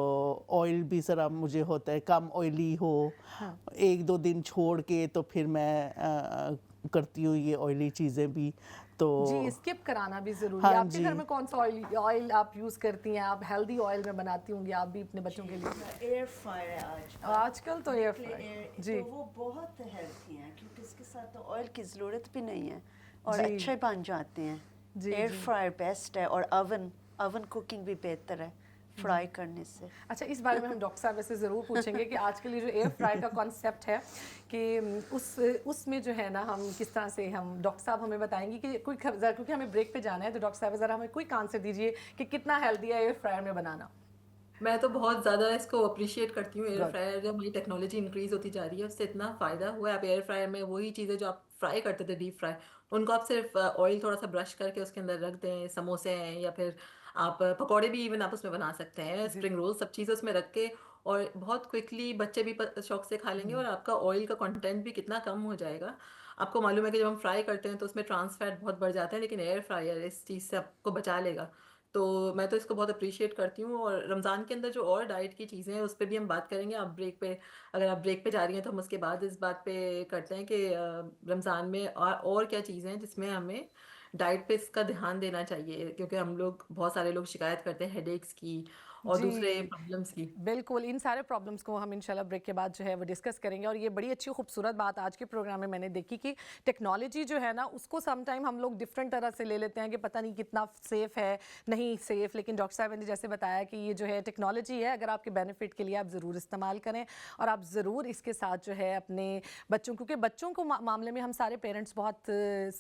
آئل بھی ذرا مجھے ہوتا ہے کم آئلی ہو، 1-2 دن چھوڑ کے تو پھر میں کرتی ہوں یہ آئلی چیزیں بھی. تو جی، اسکپ کرانا بھی ضروری ہے. آپ کے گھر میں کون سا آئل آپ یوز کرتی ہیں؟ آپ ہیلدی آئل میں بناتی ہوں گی آپ بھی اپنے بچوں کے لیے؟ ایئر فائر ہے آج کل تو ایئر فائر. جی، وہ بہت ہیلتھی ہیں کیونکہ اس کے ساتھ تو آئل کی ضرورت بھی نہیں ہے اور اچھے بن جاتے ہیں. ایئر فائر بیسٹ ہے، اور اوون کوکنگ بھی بہتر ہے فرائی کرنے سے. اچھا، اس بارے میں ہم ڈاکٹر صاحب سے ضرور پوچھیں گے کہ آج کل یہ جو ایئر فرائی کا کانسیپٹ ہے کہ اس میں جو ہے نا ہم کس طرح سے، ہم ڈاکٹر صاحب ہمیں بتائیں گے کہ کوئی، کیونکہ ہمیں بریک پہ جانا ہے، تو ڈاکٹر صاحب ذرا ہمیں کوئی آنسر دیجیے کہ کتنا ہیلدی ہے ایئر فرائر میں بنانا. میں تو بہت زیادہ اس کو اپریشیٹ کرتی ہوں. ایئر فرائر جب ہماری ٹیکنالوجی انکریز ہوتی جا رہی ہے، اس سے اتنا فائدہ ہوا ہے. آپ ایئر فرائر میں وہی چیزیں جو آپ فرائی کرتے تھے ڈیپ فرائی، ان کو آپ صرف آئل تھوڑا سا برش کر کے اس کے اندر رکھ دیں. سموسے ہیں یا پھر آپ پکوڑے بھی ایون آپ اس میں بنا سکتے ہیں، اسپرنگ رول، سب چیزیں اس میں رکھ کے، اور بہت کوئکلی بچے بھی شوق سے کھا لیں گے، اور آپ کا آئل کا کنٹینٹ بھی کتنا کم ہو جائے گا. آپ کو معلوم ہے کہ جب ہم فرائی کرتے ہیں تو اس میں ٹرانس فیٹ بہت بڑھ جاتا ہے، لیکن ایئر فرائر اس چیز سے آپ کو بچا لے گا. تو میں تو اس کو بہت اپریشیٹ کرتی ہوں. اور رمضان کے اندر جو اور ڈائٹ کی چیزیں ہیں اس پہ بھی ہم بات کریں گے. آپ بریک پہ، اگر آپ بریک پہ جا رہی ہیں تو ہم اس کے بعد اس بات پہ کرتے ہیں کہ رمضان میں اور کیا چیزیں ہیں جس میں ہمیں ڈائٹ پہ اس کا دھیان دینا چاہیے، کیونکہ ہم لوگ، بہت سارے لوگ شکایت کرتے ہیں ہیڈ ایکس کی اور دوسرے پرابلمس کی. بالکل، ان سارے پرابلمس کو ہم انشاءاللہ بریک کے بعد جو ہے وہ ڈسکس کریں گے. اور یہ بڑی اچھی خوبصورت بات آج کے پروگرام میں نے دیکھی کہ ٹیکنالوجی جو ہے نا اس کو سم ٹائم ہم لوگ ڈفرینٹ طرح سے لے لیتے ہیں کہ پتہ نہیں کتنا سیف ہے، نہیں سیف. لیکن ڈاکٹر صاحب نے جیسے بتایا کہ یہ جو ہے ٹیکنالوجی ہے، اگر آپ کے بینیفٹ کے لیے آپ ضرور استعمال کریں، اور آپ ضرور اس کے ساتھ جو ہے اپنے بچوں، کیونکہ بچوں کو معاملے میں ہم سارے پیرنٹس بہت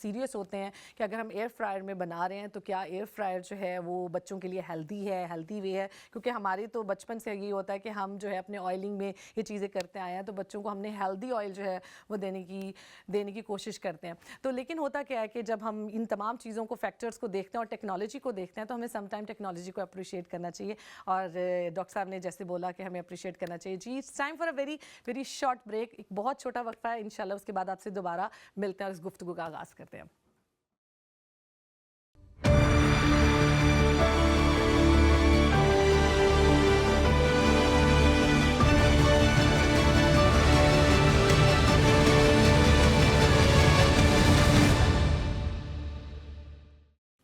سیریس ہوتے ہیں کہ اگر ہم ایئر فرائر میں بنا رہے ہیں تو کیا ایئر فرائر جو ہے وہ بچوں کے لیے ہیلدی ہے، ہیلدی وے ہے. کیونکہ ہماری تو بچپن سے یہ ہوتا ہے کہ ہم جو ہے اپنے آئلنگ میں یہ چیزیں کرتے آئے ہیں، تو بچوں کو ہم نے ہیلدی آئل جو ہے وہ دینے کی کوشش کرتے ہیں. تو لیکن ہوتا کیا ہے کہ جب ہم ان تمام چیزوں کو فیکٹرز کو دیکھتے ہیں اور ٹیکنالوجی کو دیکھتے ہیں تو ہمیں سم ٹائم ٹیکنالوجی کو اپریشیٹ کرنا چاہیے. اور ڈاکٹر صاحب نے جیسے بولا کہ ہمیں اپریشیٹ کرنا چاہیے. جی it's time for a very very short break. ایک بہت چھوٹا وقفہ ہے، انشاءاللہ اس کے بعد آپ سے دوبارہ ملتے ہیں اور اس گفتگو کا آغاز کرتے ہیں.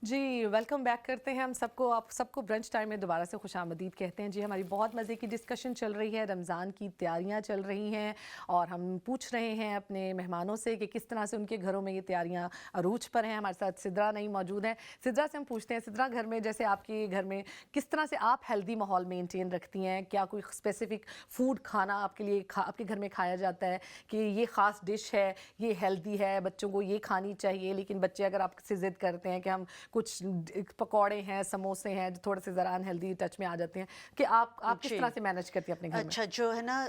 جی ویلکم بیک کرتے ہیں ہم سب کو. آپ سب کو برنچ ٹائم میں دوبارہ سے خوش آمدید کہتے ہیں. جی ہماری بہت مزے کی ڈسکشن چل رہی ہے، رمضان کی تیاریاں چل رہی ہیں اور ہم پوچھ رہے ہیں اپنے مہمانوں سے کہ کس طرح سے ان کے گھروں میں یہ تیاریاں عروج پر ہیں. ہمارے ساتھ سدرا نہیں موجود ہیں. سدرا سے ہم پوچھتے ہیں، سدرا گھر میں جیسے آپ کے گھر میں کس طرح سے آپ ہیلدی ماحول مینٹین رکھتی ہیں؟ کیا کوئی اسپیسیفک فوڈ کھانا آپ کے لیے آپ کے گھر میں کھایا جاتا ہے کہ یہ خاص ڈش ہے، یہ ہیلدی ہے، بچوں کو یہ کھانی چاہیے، لیکن بچے اگر آپ سے ضد کرتے ہیں کہ ہم کچھ پکوڑے ہیں، سموسے ہیں جو تھوڑے سے ذرا انہیلدی ٹچ میں آ جاتے ہیں، کہ آپ کس جی طرح سے مینیج کرتی ہیں اپنے گھر میں؟ اچھا، جو ہے نا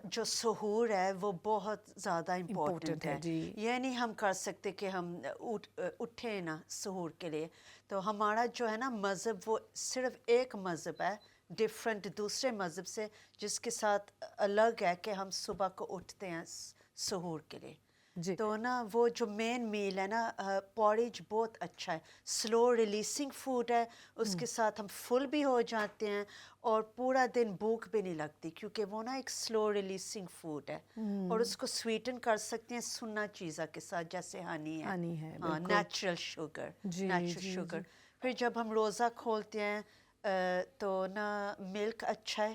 جو سحور ہے وہ بہت زیادہ امپورٹنٹ ہے. جی یہ نہیں ہم کر سکتے کہ ہم اٹھیں نا سحور کے لیے. تو ہمارا جو ہے نا مذہب وہ صرف ایک مذہب ہے ڈفرینٹ دوسرے مذہب سے، جس کے ساتھ الگ ہے کہ ہم صبح کو اٹھتے ہیں سحور کے لیے. جی تو نا وہ جو مین میل ہے نا پوریج بہت اچھا ہے، سلو ریلیسنگ فوڈ ہے. اس کے ساتھ ہم فل بھی ہو جاتے ہیں اور پورا دن بھوک بھی نہیں لگتی، کیونکہ وہ نا ایک سلو ریلیسنگ فوڈ ہے. اور اس کو سویٹن کر سکتے ہیں سننا چیزا کے ساتھ، جیسے ہنی ہے، ہنی ہے، ہاں، بالکل. نیچرل شوگر، جی نیچرل جی شوگر. جی پھر جب ہم روزہ کھولتے ہیں تو نا ملک اچھا ہے،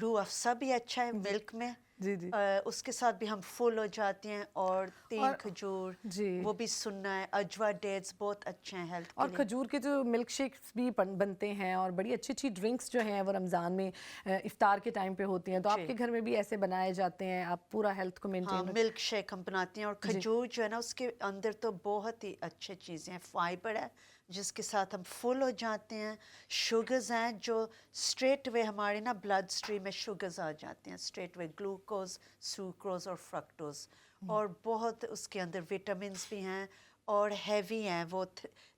روح افزا بھی اچھا ہے ملک میں. جی جی اس کے ساتھ بھی ہم فل ہو جاتے ہیں. اور 3 کھجور جی وہ بھی سننا ہے. اجوا ڈیٹس بہت اچھے ہیں ہیلتھ کے اور لیے. کھجور کے جو ملک شیکس بھی بنتے ہیں اور بڑی اچھی اچھی ڈرنکس جو ہیں وہ رمضان میں افطار کے ٹائم پہ ہوتی ہیں. تو آپ کے گھر میں بھی ایسے بنائے جاتے ہیں؟ آپ پورا ہیلتھ کو ہاں، مینٹین ملک شیک ہم بناتے ہیں. اور کھجور جو ہے نا اس کے اندر تو بہت ہی اچھے چیزیں ہیں، فائبر ہے جس کے ساتھ ہم فل ہو جاتے ہیں. شوگرز ہیں جو اسٹریٹ وے ہمارے نا بلڈ اسٹریم میں شوگرز آ جاتے ہیں اسٹریٹ وے، گلوکوز، سوکروز اور فرکٹوز. اور بہت اس کے اندر وٹامنس بھی ہیں اور ہیوی ہیں. وہ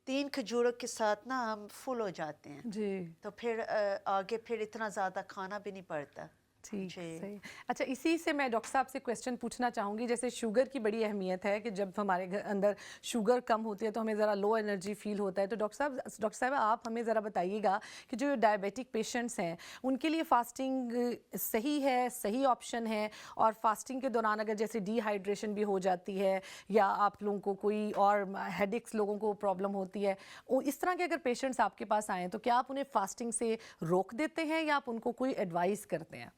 3 کھجوروں کے ساتھ نا ہم فل ہو جاتے ہیں. جی تو پھر آگے پھر اتنا زیادہ کھانا بھی نہیں پڑتا. ٹھیک صحیح. اچھا اسی سے میں ڈاکٹر صاحب سے کویسچن پوچھنا چاہوں گی. جیسے شوگر کی بڑی اہمیت ہے کہ جب ہمارے اندر شوگر کم ہوتی ہے تو ہمیں ذرا لو انرجی فیل ہوتا ہے. تو ڈاکٹر صاحب آپ ہمیں ذرا بتائیے گا کہ جو ڈائبیٹک پیشنٹس ہیں ان کے لیے فاسٹنگ صحیح ہے، صحیح آپشن ہے؟ اور فاسٹنگ کے دوران اگر جیسے ڈی ہائیڈریشن بھی ہو جاتی ہے یا آپ لوگوں کو کوئی اور ہیڈ ایکس لوگوں کو پرابلم ہوتی ہے، اس طرح کے اگر پیشنٹس آپ کے پاس آئیں تو کیا آپ انہیں فاسٹنگ سے روک دیتے ہیں یا آپ ان کو کوئی ایڈوائز کرتے ہیں؟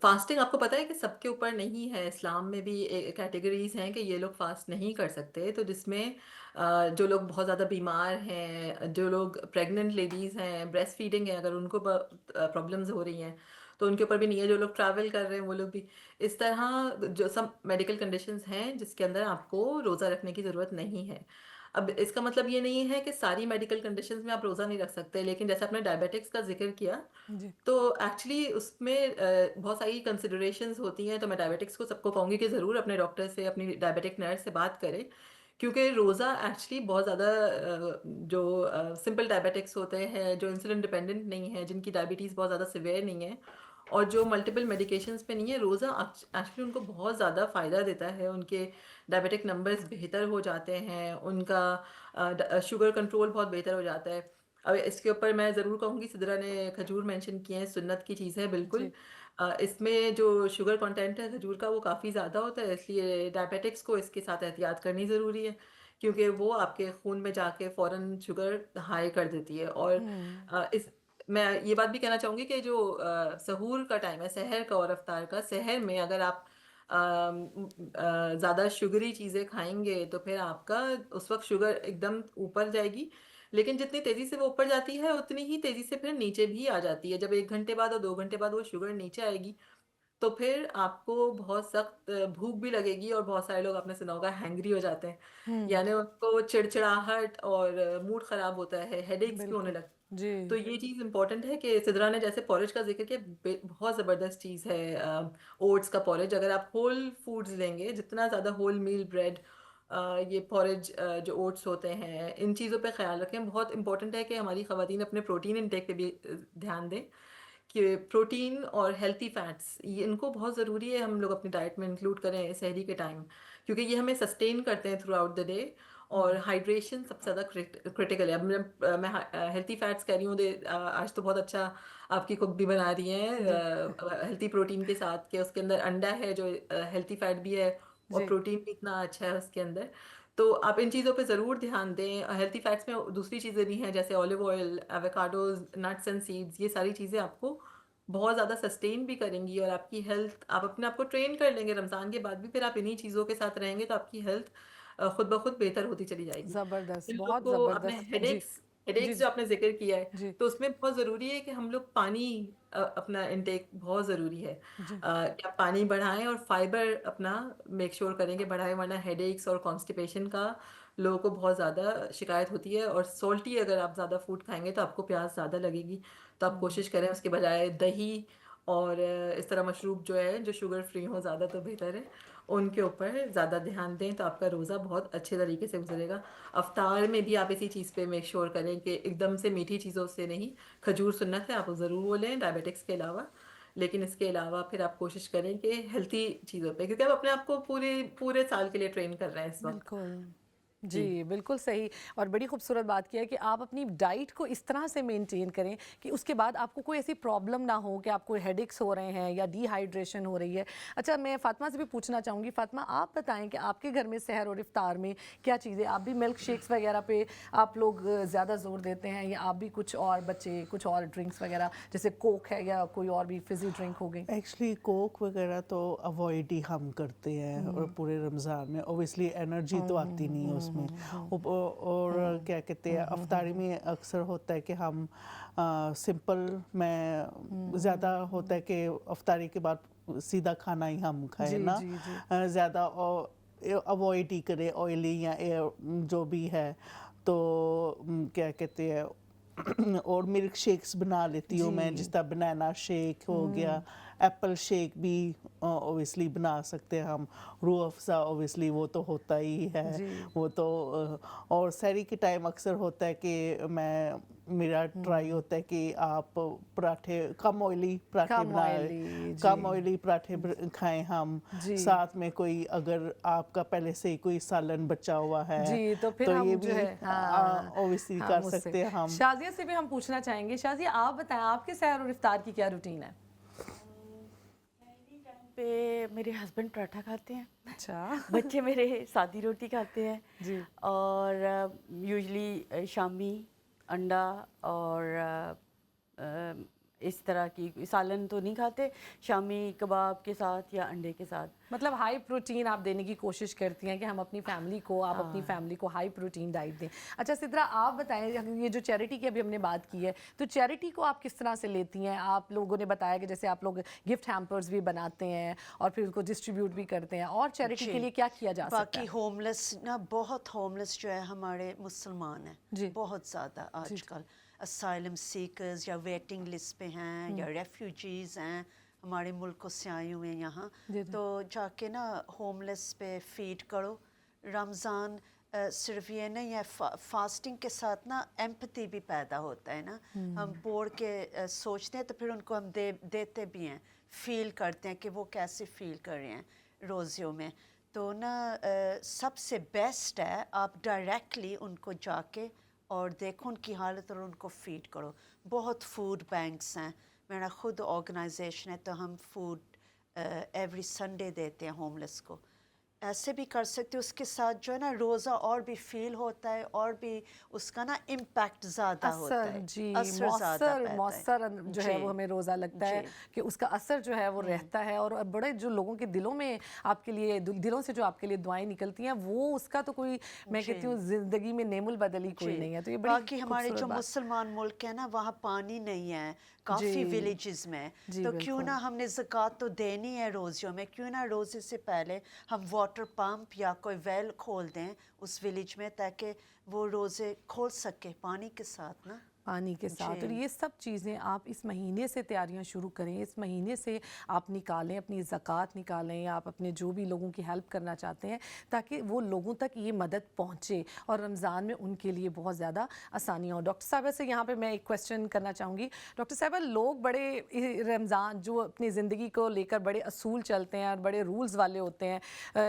فاسٹنگ آپ کو پتہ ہے کہ سب کے اوپر نہیں ہے. اسلام میں بھی کیٹیگریز ہیں کہ یہ لوگ فاسٹ نہیں کر سکتے. تو جس میں جو لوگ بہت زیادہ بیمار ہیں، جو لوگ پریگننٹ لیڈیز ہیں، بریسٹ فیڈنگ ہے، اگر ان کو پرابلمز ہو رہی ہیں تو ان کے اوپر بھی نہیں ہے. جو لوگ ٹریول کر رہے ہیں وہ لوگ بھی اس طرح، جو سب میڈیکل کنڈیشنز ہیں جس کے اندر آپ کو روزہ رکھنے کی ضرورت نہیں ہے. اب اس کا مطلب یہ نہیں ہے کہ ساری میڈیکل کنڈیشنز میں آپ روزہ نہیں رکھ سکتے. لیکن جیسے آپ نے ڈائبیٹکس کا ذکر کیا جی تو ایکچولی اس میں بہت ساری کنسیڈریشنز ہوتی ہیں. تو میں ڈائبیٹکس کو سب کو کہوں گی کہ ضرور اپنے ڈاکٹر سے، اپنی ڈائبیٹک نرس سے بات کریں، کیونکہ روزہ ایکچولی بہت زیادہ جو سمپل ڈائبیٹکس ہوتے ہیں، جو انسولن ڈپینڈنٹ نہیں ہے، جن کی ڈائبٹیز بہت زیادہ سیویئر نہیں ہے اور جو ملٹیپل میڈیکیشنز پہ نہیں ہے، روزہ ایکچولی ان کو بہت زیادہ فائدہ دیتا ہے. ان کے ڈائبیٹک نمبرز بہتر ہو جاتے ہیں، ان کا شوگر کنٹرول بہت بہتر ہو جاتا ہے. اب اس کے اوپر میں ضرور کہوں گی، سدرا نے کھجور مینشن کیے ہیں، سنت کی چیز ہے بالکل. جی اس میں جو شوگر کنٹینٹ ہے کھجور کا وہ کافی زیادہ ہوتا ہے، اس لیے ڈائبیٹکس کو اس کے ساتھ احتیاط کرنی ضروری ہے، کیونکہ وہ آپ کے خون میں جا کے فوراً شوگر ہائی کر دیتی ہے. اور اس میں یہ بات بھی کہنا چاہوں گی کہ جو سحور کا ٹائم ہے، سحر کا اور افطار کا، سحر میں اگر آپ زیادہ شوگری چیزیں کھائیں گے تو پھر آپ کا اس وقت شوگر ایک دم اوپر جائے گی. لیکن جتنی تیزی سے وہ اوپر جاتی ہے اتنی ہی تیزی سے پھر نیچے بھی آ جاتی ہے. جب 1 گھنٹے بعد اور 2 گھنٹے بعد وہ شوگر نیچے آئے گی تو پھر آپ کو بہت سخت بھوک بھی لگے گی. اور بہت سارے لوگ آپ نے سنا ہوگا ہینگری ہو جاتے ہیں، یعنی ان کو چڑچڑاہٹ اور موڈ خراب ہوتا ہے، ہیڈ ایکس بھی ہونے بالکل لگتے جی تو یہ چیز امپورٹنٹ ہے کہ سدرا نے جیسے پورج کا ذکر کیا، بہت زبردست چیز ہے اوٹس کا پورج. اگر آپ ہول فوڈز لیں گے، جتنا زیادہ ہول میل بریڈ، یہ پورج جو اوٹس ہوتے ہیں، ان چیزوں پہ خیال رکھیں. بہت امپورٹنٹ ہے کہ ہماری خواتین اپنے پروٹین انٹیک پہ بھی دھیان دیں، کہ پروٹین اور ہیلتھی فیٹس یہ ان کو بہت ضروری ہے ہم لوگ اپنی ڈائٹ میں انکلوڈ کریں سحری کے ٹائم، کیونکہ یہ ہمیں سسٹین کرتے ہیں تھرو آؤٹ دا ڈے. اور ہائیڈریشن سب سے زیادہ کریٹیکل ہے. اب میں ہیلتھی فیٹس کہہ رہی ہوں، آج تو بہت اچھا آپ کی کوک بھی بنا رہی ہیں ہیلتھی پروٹین کے ساتھ، کہ اس کے اندر انڈا ہے جو ہیلتھی فیٹ بھی ہے اور جی پروٹین بھی اتنا اچھا ہے اس کے اندر. تو آپ ان چیزوں پہ ضرور دھیان دیں. ہیلتھی فیٹس میں دوسری چیزیں بھی ہیں جیسے olive oil, avocados, nuts and seeds. یہ ساری چیزیں آپ کو بہت زیادہ سسٹین بھی کریں گی، اور آپ کی ہیلتھ، آپ اپنے آپ کو ٹرین کر لیں گے رمضان کے بعد بھی، پھر آپ انہی چیزوں کے ساتھ رہیں گے تو آپ کی ہیلتھ خود بخود بہتر ہوتی چلی جائے گی. زبردست، جن لوگ بہت کو اپنے زبردست. ہیڈ جی ایکس جی جو آپ نے ذکر کیا ہے، جی تو اس میں بہت ضروری ہے کہ ہم لوگ پانی اپنا انٹیک بہت ضروری ہے، جی کہ آپ پانی بڑھائیں اور فائبر اپنا میک شور کریں کہ بڑھائیں، ورنہ ہیڈ ایکس اور کانسٹیپیشن کا لوگوں کو بہت زیادہ شکایت ہوتی ہے. اور سالٹی اگر آپ زیادہ فوڈ کھائیں گے تو آپ کو پیاس زیادہ لگے گی. تو آپ کوشش کریں اس کے بجائے دہی اور اس طرح مشروب جو ہے جو شوگر فری ہو زیادہ تو بہتر ہے، ان کے اوپر زیادہ دھیان دیں تو آپ کا روزہ بہت اچھے طریقے سے گزرے گا. افطار میں بھی آپ اسی چیز پہ میک شور کریں کہ ایک دم سے میٹھی چیزوں سے نہیں. کھجور سنت ہے، آپ ضرور وہ لیں ڈائبیٹکس کے علاوہ، لیکن اس کے علاوہ پھر آپ کوشش کریں کہ ہیلتھی چیزوں پہ، کیونکہ آپ اپنے آپ کو پورے سال کے لیے ٹرین کر رہے ہیں اس وقت. بالکل. جی جی بالکل صحیح. اور بڑی خوبصورت بات کیا ہے کہ آپ اپنی ڈائٹ کو اس طرح سے مینٹین کریں کہ اس کے بعد آپ کو کوئی ایسی پرابلم نہ ہو کہ آپ کو ہیڈ ایکس ہو رہے ہیں یا ڈی ہائیڈریشن ہو رہی ہے. اچھا میں فاطمہ سے بھی پوچھنا چاہوں گی. فاطمہ آپ بتائیں کہ آپ کے گھر میں سحر اور افطار میں کیا چیزیں، آپ بھی ملک شیکس وغیرہ پہ آپ لوگ زیادہ زور دیتے ہیں، یا آپ بھی کچھ اور بچے کچھ اور ڈرنکس وغیرہ جیسے کوک ہے یا کوئی اور بھی فزی ڈرنک ہو گئی؟ ایکچولی کوک وغیرہ تو اوائڈ ہی ہم کرتے ہیں، اور پورے رمضان میں اوبیسلی انرجی تو آتی نہیں ہے اس میں. اور کیا کہتے ہیں، افطاری میں اکثر ہوتا ہے کہ ہم سمپل میں زیادہ ہوتا ہے کہ افطاری کے بعد سیدھا کھانا ہی ہم کھائیں جی نا، جی جی زیادہ اوائڈ ہی کرے آئلی یا جو بھی ہے. تو کیا کہتے ہیں، اور ملک شیکس بنا لیتی ہوں میں، جی جس طرح بنانا شیک ہو گیا، ایپل شیک بھی اوبیسلی بنا سکتے ہیں ہم. روح افزا اوبیسلی وہ تو ہوتا ہی ہے جی وہ تو. اور سحری کے ٹائم اکثر ہوتا ہے کہ میرا ٹرائی ہوتا ہے کہ آپ پراٹھے کم آئلی پراٹھے کم بنائیں، آئلی. جی کم آئلی پراٹھے کھائیں ہم. جی ساتھ میں کوئی اگر آپ کا پہلے سے ہی کوئی سالن بچا ہوا ہے جی تو پھر تو ہم یہ جو بھی ہے ہاں اوبیسلی کر ہم اس سے سکتے ہیں ہم. شازیہ سے بھی ہم پوچھنا چاہیں گے. شازیہ آپ بتائیں آپ کے سحر اور افطار کی کیا روٹین ہے؟ پہ میرے ہسبینڈ پراٹھا کھاتے ہیں، اچھا بچے میرے سادی روٹی کھاتے ہیں، جی اور یوزلی شامی انڈا اور اس طرح کی سالن تو نہیں کھاتے، شامی کباب کے ساتھ یا انڈے کے ساتھ. مطلب ہائی پروٹین آپ دینے کی کوشش کرتی ہیں کہ ہم اپنی فیملی کو، آپ اپنی فیملی کو ہائی پروٹین ڈائٹ دیں. اچھا سدرا آپ بتائیں، یہ جو چیریٹی کی ابھی ہم نے بات کی ہے، تو چیریٹی کو آپ کس طرح سے لیتی ہیں؟ آپ لوگوں نے بتایا کہ جیسے آپ لوگ گفٹ ہیمپرز بھی بناتے ہیں اور پھر اس کو ڈسٹریبیوٹ بھی کرتے ہیں، اور چیریٹی کے لیے کیا کیا جا سکتا باقی ہے؟ ہوم لیس نا، بہت ہوم لیس جو ہے ہمارے مسلمان ہیں جی بہت زیادہ آج کل. اسائلم سیکرز یا ویٹنگ لسٹ پہ ہیں یا ریفیوجیز ہیں، ہمارے ملک کو سے آئے ہوئے ہیں یہاں. تو جا کے نا ہوم لیس پہ فیڈ کرو. رمضان صرف یہ نہیں ہے، فاسٹنگ کے ساتھ نا ایمپتھی بھی پیدا ہوتا ہے نا. ہم پوڑ کے سوچتے ہیں تو پھر ان کو ہم دیتے بھی ہیں، فیل کرتے ہیں کہ وہ کیسے فیل کر رہے ہیں روزیوں میں. تو نا سب سے بیسٹ ہے آپ ڈائریکٹلی ان کو جا کے اور دیکھو ان کی حالت اور ان کو فیڈ کرو. بہت فوڈ بینکس ہیں، میرا خود آرگنائزیشن ہے، تو ہم فوڈ ایوری سنڈے دیتے ہیں ہوم لیس کو. ایسے بھی کر سکتے ہو. اس کے ساتھ جو ہے نا روزہ اور بھی فیل ہوتا ہے، اور بھی اس کا نا امپیکٹ زیادہ ہوتا اثر، ہے، جی اثر زیادہ مؤثر جو ہے جی وہ ہمیں روزہ لگتا ہے کہ اس کا اثر جو ہے وہ رہتا ہے. اور بڑے جو لوگوں کے دلوں میں آپ کے لیے، دلوں سے جو آپ کے لیے دعائیں نکلتی ہیں، وہ اس کا تو کوئی، میں کہتی ہوں زندگی میں نعم البدل ہی کوئی نہیں ہے. تو یہ بڑی باقی ہمارے خوبصورت جو بات. مسلمان ملک ہے نا، وہاں پانی نہیں ہے کافی ولیجز میں. تو کیوں نہ ہم نے زکوٰۃ تو دینی ہے روزیوں میں، کیوں نہ روزے سے پہلے ہم واٹر پمپ یا کوئی ویل کھول دیں اس ولیج میں، تاکہ وہ روزے کھول سکے پانی کے ساتھ نا. پانی کے ساتھ. اور یہ سب چیزیں آپ اس مہینے سے تیاریاں شروع کریں, اس مہینے سے آپ نکالیں, اپنی زکوٰۃ نکالیں, آپ اپنے جو بھی لوگوں کی ہیلپ کرنا چاہتے ہیں تاکہ وہ لوگوں تک یہ مدد پہنچے اور رمضان میں ان کے لیے بہت زیادہ آسانیاں ہوں. ڈاکٹر صاحبہ سے یہاں پہ میں ایک کویسچن کرنا چاہوں گی. ڈاکٹر صاحبہ, لوگ بڑے رمضان جو اپنی زندگی کو لے کر بڑے اصول چلتے ہیں اور بڑے رولز والے ہوتے ہیں,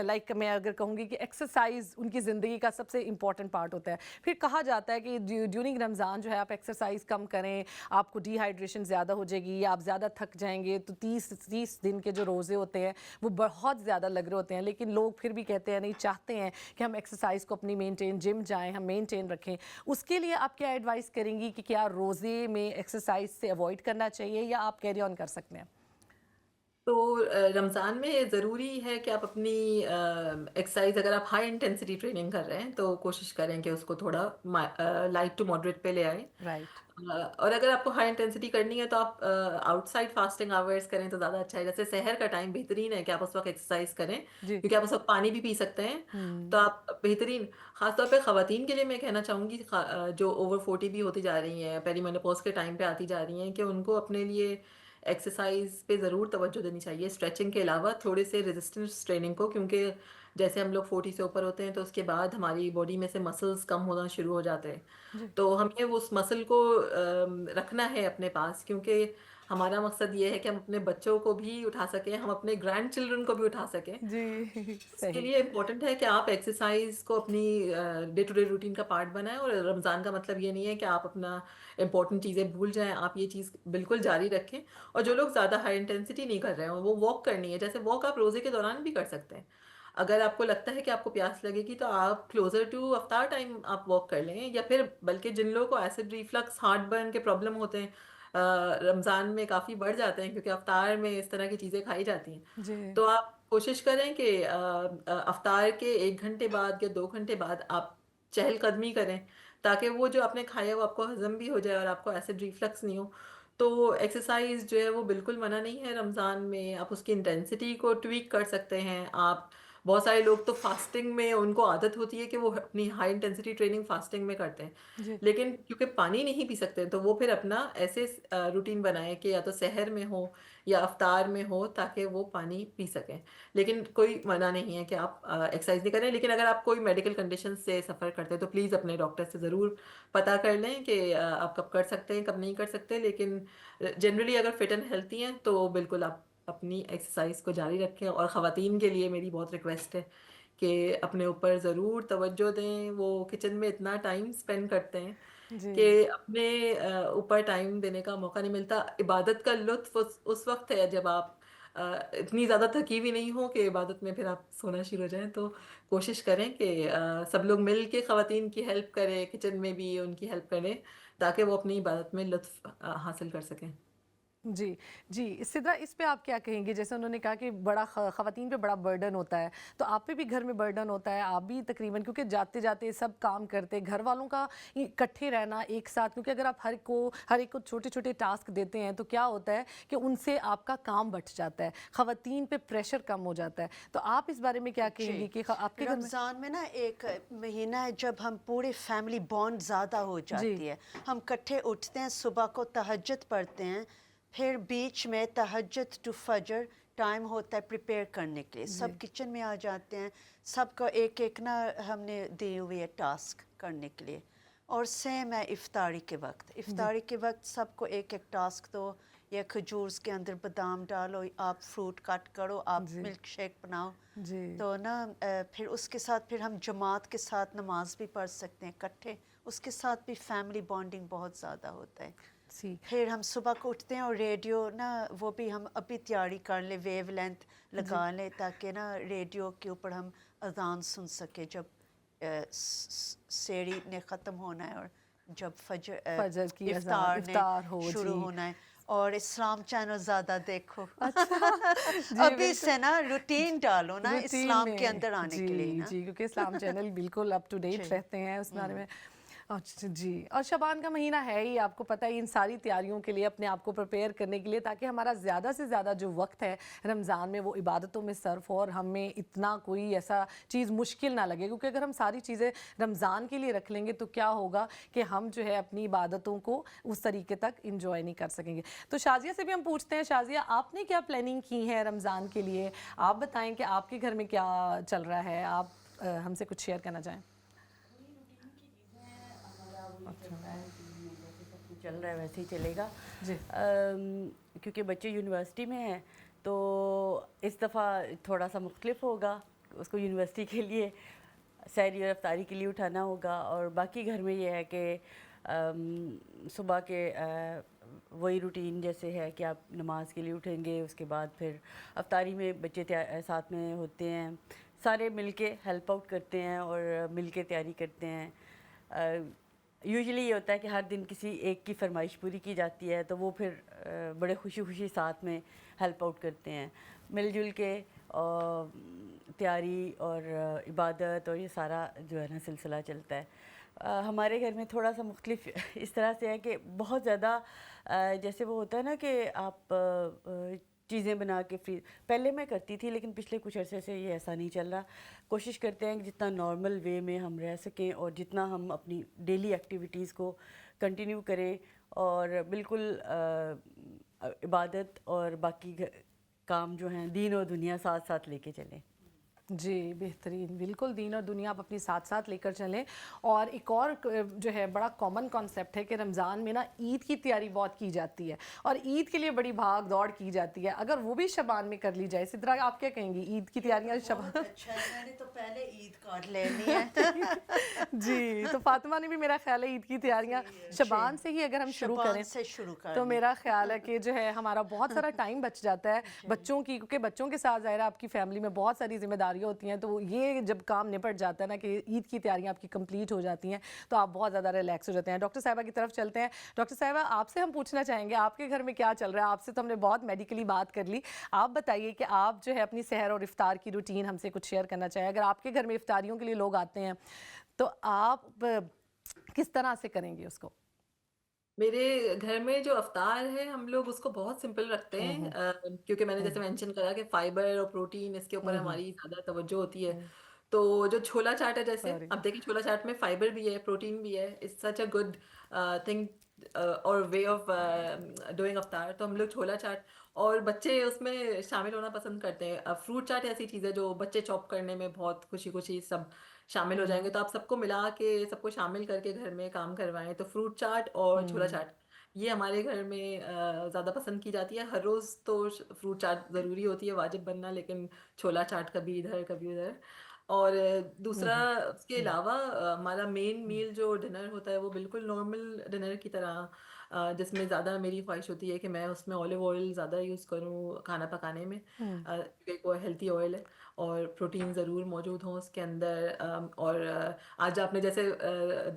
لائک میں اگر کہوں گی کہ ایکسرسائز ان کی زندگی کا سب سے امپورٹنٹ پارٹ ہوتا ہے. پھر کہا جاتا ہے کہ ڈیورنگ رمضان جو ہے آپ ایکسرسائز کم کریں, آپ کو ڈی ہائیڈریشن زیادہ ہو جائے گی یا آپ زیادہ تھک جائیں گے. تو 30 دن کے جو روزے ہوتے ہیں وہ بہت زیادہ لگ رہے ہوتے ہیں, لیکن لوگ پھر بھی کہتے ہیں, نہیں چاہتے ہیں کہ ہم ایکسرسائز کو اپنی مینٹین, جم جائیں, ہم مینٹین رکھیں. اس کے لیے آپ کیا ایڈوائس کریں گی کہ کیا روزے میں ایکسرسائز سے اوائڈ کرنا چاہیے یا آپ کیری آن کر سکتے ہیں؟ تو رمضان میں ضروری ہے کہ آپ اپنی ایکسرسائز, اگر آپ ہائی انٹینسٹی ٹریننگ کر رہے ہیں تو کوشش کریں کہ اس کو تھوڑا لائٹ ٹو ماڈریٹ پہ لے آئیں. رائٹ. اور اگر آپ کو ہائی انٹینسٹی کرنی ہے تو آپ آؤٹ سائڈ فاسٹنگ آورس کریں تو زیادہ اچھا ہے. جیسے سحر کا ٹائم بہترین ہے کہ آپ اس وقت ایکسرسائز کریں, جی. کیونکہ آپ اس وقت پانی بھی پی سکتے ہیں. تو آپ بہترین, خاص طور پہ خواتین کے لیے میں کہنا چاہوں گی جو اوور 40 بھی ہوتی جا رہی ہیں, پیری مینوپوز کے ٹائم پہ آتی جا رہی ہیں, کہ ان کو اپنے لیے ایکسرسائز پہ ضرور توجہ دینی چاہیے, اسٹریچنگ کے علاوہ تھوڑے سے ریزسٹنس ٹریننگ کو. کیونکہ جیسے ہم لوگ 40 سے اوپر ہوتے ہیں تو اس کے بعد ہماری باڈی میں سے مسلز کم ہونا شروع ہو جاتے ہیں. تو ہمیں اس مسل کو رکھنا ہے اپنے پاس, کیونکہ ہمارا مقصد یہ ہے کہ ہم اپنے بچوں کو بھی اٹھا سکیں, ہم اپنے گرینڈ چلڈرن کو بھی اٹھا سکیں. جی اس کے صحیح. لیے امپورٹنٹ ہے کہ آپ ایکسرسائز کو اپنی ڈے ٹو ڈے روٹین کا پارٹ بنائیں. اور رمضان کا مطلب یہ نہیں ہے کہ آپ اپنا امپورٹنٹ چیزیں بھول جائیں, آپ یہ چیز بالکل جاری رکھیں. اور جو لوگ زیادہ ہائی انٹینسٹی نہیں کر رہے ہیں وہ واک کرنی ہے, جیسے واک آپ روزے کے دوران بھی کر سکتے ہیں. اگر آپ کو لگتا ہے کہ آپ کو پیاس لگے گی تو آپ کلوزر ٹو افطار ٹائم آپ واک کر لیں. یا پھر بلکہ جن لوگوں کو ایسڈ ریفلکس, ہارٹ برن کے پرابلم ہوتے ہیں, رمضان میں کافی بڑھ جاتے ہیں کیونکہ افطار میں اس طرح کی چیزیں کھائی جاتی ہیں, جی. تو آپ کوشش کریں کہ افطار کے 1 گھنٹے بعد یا 2 گھنٹے بعد آپ چہل قدمی کریں, تاکہ وہ جو آپ نے کھایا وہ آپ کو ہضم بھی ہو جائے اور آپ کو ایسڈ ریفلکس نہیں ہو. تو ایکسرسائز جو ہے وہ بالکل منع نہیں ہے رمضان میں, آپ اس کی انٹینسٹی کو ٹویک کر سکتے ہیں. آپ بہت سارے لوگ تو فاسٹنگ میں ان کو عادت ہوتی ہے کہ وہ اپنی ہائی انٹینسٹی ٹریننگ فاسٹنگ میں کرتے ہیں, جی. لیکن کیونکہ پانی نہیں پی سکتے تو وہ پھر اپنا ایسے روٹین بنائیں کہ یا تو سحر میں ہو یا افطار میں ہو تاکہ وہ پانی پی سکیں. لیکن کوئی منع نہیں ہے کہ آپ ایکسرسائز نہیں کریں. لیکن اگر آپ کوئی میڈیکل کنڈیشن سے سفر کرتے ہیں تو پلیز اپنے ڈاکٹر سے ضرور پتہ کر لیں کہ آپ کب کر سکتے ہیں کب نہیں کر سکتے. لیکن جنرلی اگر فٹ اینڈ ہیلتھی ہیں تو بالکل آپ اپنی ایکسرسائز کو جاری رکھیں. اور خواتین کے لیے میری بہت ریکویسٹ ہے کہ اپنے اوپر ضرور توجہ دیں. وہ کچن میں اتنا ٹائم اسپینڈ کرتے ہیں کہ اپنے اوپر ٹائم دینے کا موقع نہیں ملتا. عبادت کا لطف اس وقت ہے جب آپ اتنی زیادہ تھکی بھی نہیں ہو کہ عبادت میں پھر آپ سونا شروع ہو جائیں. تو کوشش کریں کہ سب لوگ مل کے خواتین کی ہیلپ کریں, کچن میں بھی ان کی ہیلپ کریں تاکہ وہ اپنی عبادت میں لطف حاصل کر سکیں. جی جی. سدرا, اس پہ آپ کیا کہیں گے؟ جیسے انہوں نے کہا کہ بڑا خواتین پہ بڑا برڈن ہوتا ہے, تو آپ پہ بھی گھر میں برڈن ہوتا ہے, آپ بھی تقریباً کیونکہ جاتے جاتے سب کام کرتے, گھر والوں کا اکٹھے رہنا ایک ساتھ, کیونکہ اگر آپ ہر ایک کو چھوٹے چھوٹے ٹاسک دیتے ہیں تو کیا ہوتا ہے کہ ان سے آپ کا کام بٹ جاتا ہے, خواتین پہ پریشر کم ہو جاتا ہے. تو آپ اس بارے میں کیا کہیں گی کہ آپ کے گھر میں رمضان میں نا ایک مہینہ ہے جب ہم پورے فیملی بانڈ زیادہ ہو جاتی ہے. ہم کٹھے اٹھتے ہیں, صبح کو تہجد پڑھتے ہیں, پھر بیچ میں تہجد ٹو فجر ٹائم ہوتا ہے پریپیئر کرنے کے لیے. سب کچن میں آ جاتے ہیں, سب کو ایک ایک نا ہم نے دی ہوئی ہے ٹاسک کرنے کے لیے. اور سیم ہے افطاری کے وقت. افطاری کے وقت سب کو ایک ایک ٹاسک دو, یا کھجور کے اندر بادام ڈالو, آپ فروٹ کٹ کرو, آپ ملک شیک بناؤ. تو نا پھر اس کے ساتھ پھر ہم جماعت کے ساتھ نماز بھی پڑھ سکتے ہیں اکٹھے. اس کے ساتھ بھی فیملی بانڈنگ بہت زیادہ ہوتا ہے. پھر ہم صبح کو اٹھتے ہیں اور ریڈیو نا وہ بھی ہم ابھی تیاری کر لیں, ویو لینتھ لگا لیں تاکہ نا ریڈیو کے اوپر ہم اذان سن سکیں جب سحری نے ختم ہونا ہے اور جب فجر کی افطار نے ہو. شروع ہونا ہے. اور اسلام چینل زیادہ دیکھو. ابھی سے نا روٹین ڈالو نا اسلام کے اندر آنے کے لیے نا. جی, کیونکہ اسلام چینل بالکل اپ ٹو ڈیٹ رہتے ہیں اس بارے میں. اچھا جی، اور شعبان کا مہینہ ہے ہی آپ کو پتہ ہے ان ساری تیاریوں کے لیے اپنے آپ کو پریپیئر کرنے کے لیے تاکہ ہمارا زیادہ سے زیادہ جو وقت ہے رمضان میں وہ عبادتوں میں صرف ہو اور ہمیں اتنا کوئی ایسا چیز مشکل نہ لگے، کیونکہ اگر ہم ساری چیزیں رمضان کے لیے رکھ لیں گے تو کیا ہوگا کہ ہم جو ہے اپنی عبادتوں کو اس طریقے تک انجوائے نہیں کر سکیں گے۔ تو شازیہ سے بھی ہم پوچھتے ہیں، شازیہ آپ نے کیا پلاننگ کی ہے رمضان کے لیے؟ آپ بتائیں کہ آپ کے گھر میں کیا چل رہا ہے، آپ ہم سے کچھ شیئر کرنا چاہیں؟ چل رہا ہے ویسے ہی چلے گا جی کیونکہ بچے یونیورسٹی میں ہیں تو اس دفعہ تھوڑا سا مختلف ہوگا، اس کو یونیورسٹی کے لیے سحری اور افطاری کے لیے اٹھانا ہوگا، اور باقی گھر میں یہ ہے کہ صبح کے وہی روٹین جیسے ہے کہ آپ نماز کے لیے اٹھیں گے، اس کے بعد پھر افطاری میں بچے ساتھ میں ہوتے ہیں، سارے مل کے ہیلپ آؤٹ کرتے ہیں اور مل کے تیاری کرتے ہیں۔ یوزلی یہ ہوتا ہے کہ ہر دن کسی ایک کی فرمائش پوری کی جاتی ہے تو وہ پھر بڑے خوشی خوشی ساتھ میں ہیلپ آؤٹ کرتے ہیں، مل جل کے تیاری اور عبادت اور یہ سارا جو ہے نا سلسلہ چلتا ہے۔ ہمارے گھر میں تھوڑا سا مختلف اس طرح سے ہے کہ بہت زیادہ جیسے وہ ہوتا ہے نا کہ آپ چیزیں بنا کے پہلے میں کرتی تھی لیکن پچھلے کچھ عرصے سے یہ ایسا نہیں چل رہا۔ کوشش کرتے ہیں کہ جتنا نارمل وے میں ہم رہ سکیں اور جتنا ہم اپنی ڈیلی ایکٹیویٹیز کو کنٹینیو کریں اور بالکل عبادت اور باقی کام جو ہیں دین اور دنیا ساتھ ساتھ لے کے چلیں۔ جی بہترین، بالکل دین اور دنیا آپ اپنی ساتھ ساتھ لے کر چلیں۔ اور ایک اور جو ہے بڑا کامن کانسیپٹ ہے کہ رمضان میں نا عید کی تیاری بہت کی جاتی ہے اور عید کے لیے بڑی بھاگ دوڑ کی جاتی ہے، اگر وہ بھی شعبان میں کر لی جائے، سدرا آپ کیا کہیں گی عید کی تیاریاں شعبان؟ اچھا ہے، میں نے تو پہلے عید کارڈ لینی ہے۔ جی تو فاطمہ نے بھی میرا خیال ہے عید کی تیاریاں شعبان سے ہی اگر ہم شروع کریں سے شروع کر تو میرا خیال ہے کہ جو ہے ہمارا بہت سارا ٹائم بچ جاتا ہے بچوں کی، کیونکہ بچوں کے ساتھ ظاہر ہے آپ کی فیملی میں بہت ساری ذمہ داریاں ہوتی ہیں، تو یہ جب کام نپٹ جاتا ہے نا کہ عید کی تیاریاں آپ کی کمپلیٹ ہو جاتی ہیں تو آپ بہت زیادہ ریلیکس ہو جاتے ہیں۔ ڈاکٹر صاحبہ کی طرف چلتے ہیں۔ ڈاکٹر صاحبہ آپ سے ہم پوچھنا چاہیں گے آپ کے گھر میں کیا چل رہا ہے؟ آپ سے تو ہم نے بہت میڈیکلی بات کر لی، آپ بتائیے کہ آپ جو ہے اپنی سحر اور افطار کی روٹین ہم سے کچھ شیئر کرنا چاہیں۔ اگر آپ کے گھر میں افطاریوں کے لیے لوگ آتے ہیں تو آپ کس طرح سے کریں گے اس کو؟ میرے گھر میں جو افطار ہے ہم لوگ اس کو بہت سمپل رکھتے ہیں، کیونکہ میں نے جیسے مینشن کرا کہ فائبر اور پروٹین اس کے اوپر ہماری زیادہ توجہ ہوتی ہے۔ تو جو چھولا چاٹ ہے، جیسے اب دیکھیں چھولا چاٹ میں فائبر بھی ہے، پروٹین بھی ہے، it's such a good thing اور وے آف ڈوئنگ افطار، تو ہم لوگ چھولا چاٹ، اور بچے اس میں شامل ہونا پسند کرتے ہیں۔ فروٹ چاٹ ایسی چیز ہے جو بچے چاپ کرنے میں بہت خوشی خوشی سب شامل ہو جائیں گے، تو آپ سب کو ملا کے سب کو شامل کر کے گھر میں کام کروائیں۔ تو فروٹ چاٹ اور چھولا چاٹ یہ ہمارے گھر میں زیادہ پسند کی جاتی ہے۔ ہر روز تو فروٹ چاٹ ضروری ہوتی ہے، واجب بننا، لیکن چھولا چاٹ کبھی ادھر کبھی ادھر۔ اور دوسرا اس کے علاوہ ہمارا مین میل جو ڈنر ہوتا ہے وہ بالکل نارمل ڈنر کی طرح، جس میں زیادہ میری خواہش ہوتی ہے کہ میں اس میں اولیو آئل زیادہ یوز کروں کھانا پکانے میں، کیونکہ وہ ہیلتھی آئل ہے اور پروٹین ضرور موجود ہوں اس کے اندر۔ اور آج آپ نے جیسے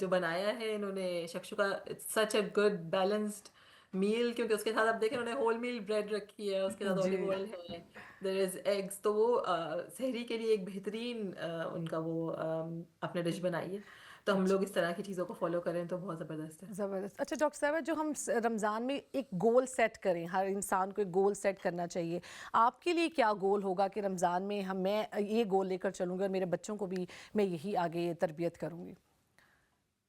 جو بنایا ہے انہوں نے شکشکا، سچ اے گڈ بیلنسڈ میل، کیونکہ اس کے ساتھ آپ دیکھیں انہوں نے ہول میل بریڈ رکھی ہے، اس کے ساتھ اولیو آئل ہے، دیر از ایگس، تو وہ سحری کے لیے ایک بہترین ان کا وہ اپنے ڈش بنائی ہے۔ تو ہم لوگ اس طرح کی چیزوں کو فالو کریں تو بہت زبردست ہے۔ زبردست۔ اچھا ڈاکٹر صاحبہ، جو ہم رمضان میں ایک گول سیٹ کریں، ہر انسان کو ایک گول سیٹ کرنا چاہیے، آپ کے لیے کیا گول ہوگا کہ رمضان میں میں یہ گول لے کر چلوں گی اور میرے بچوں کو بھی میں یہی آگے تربیت کروں گی؟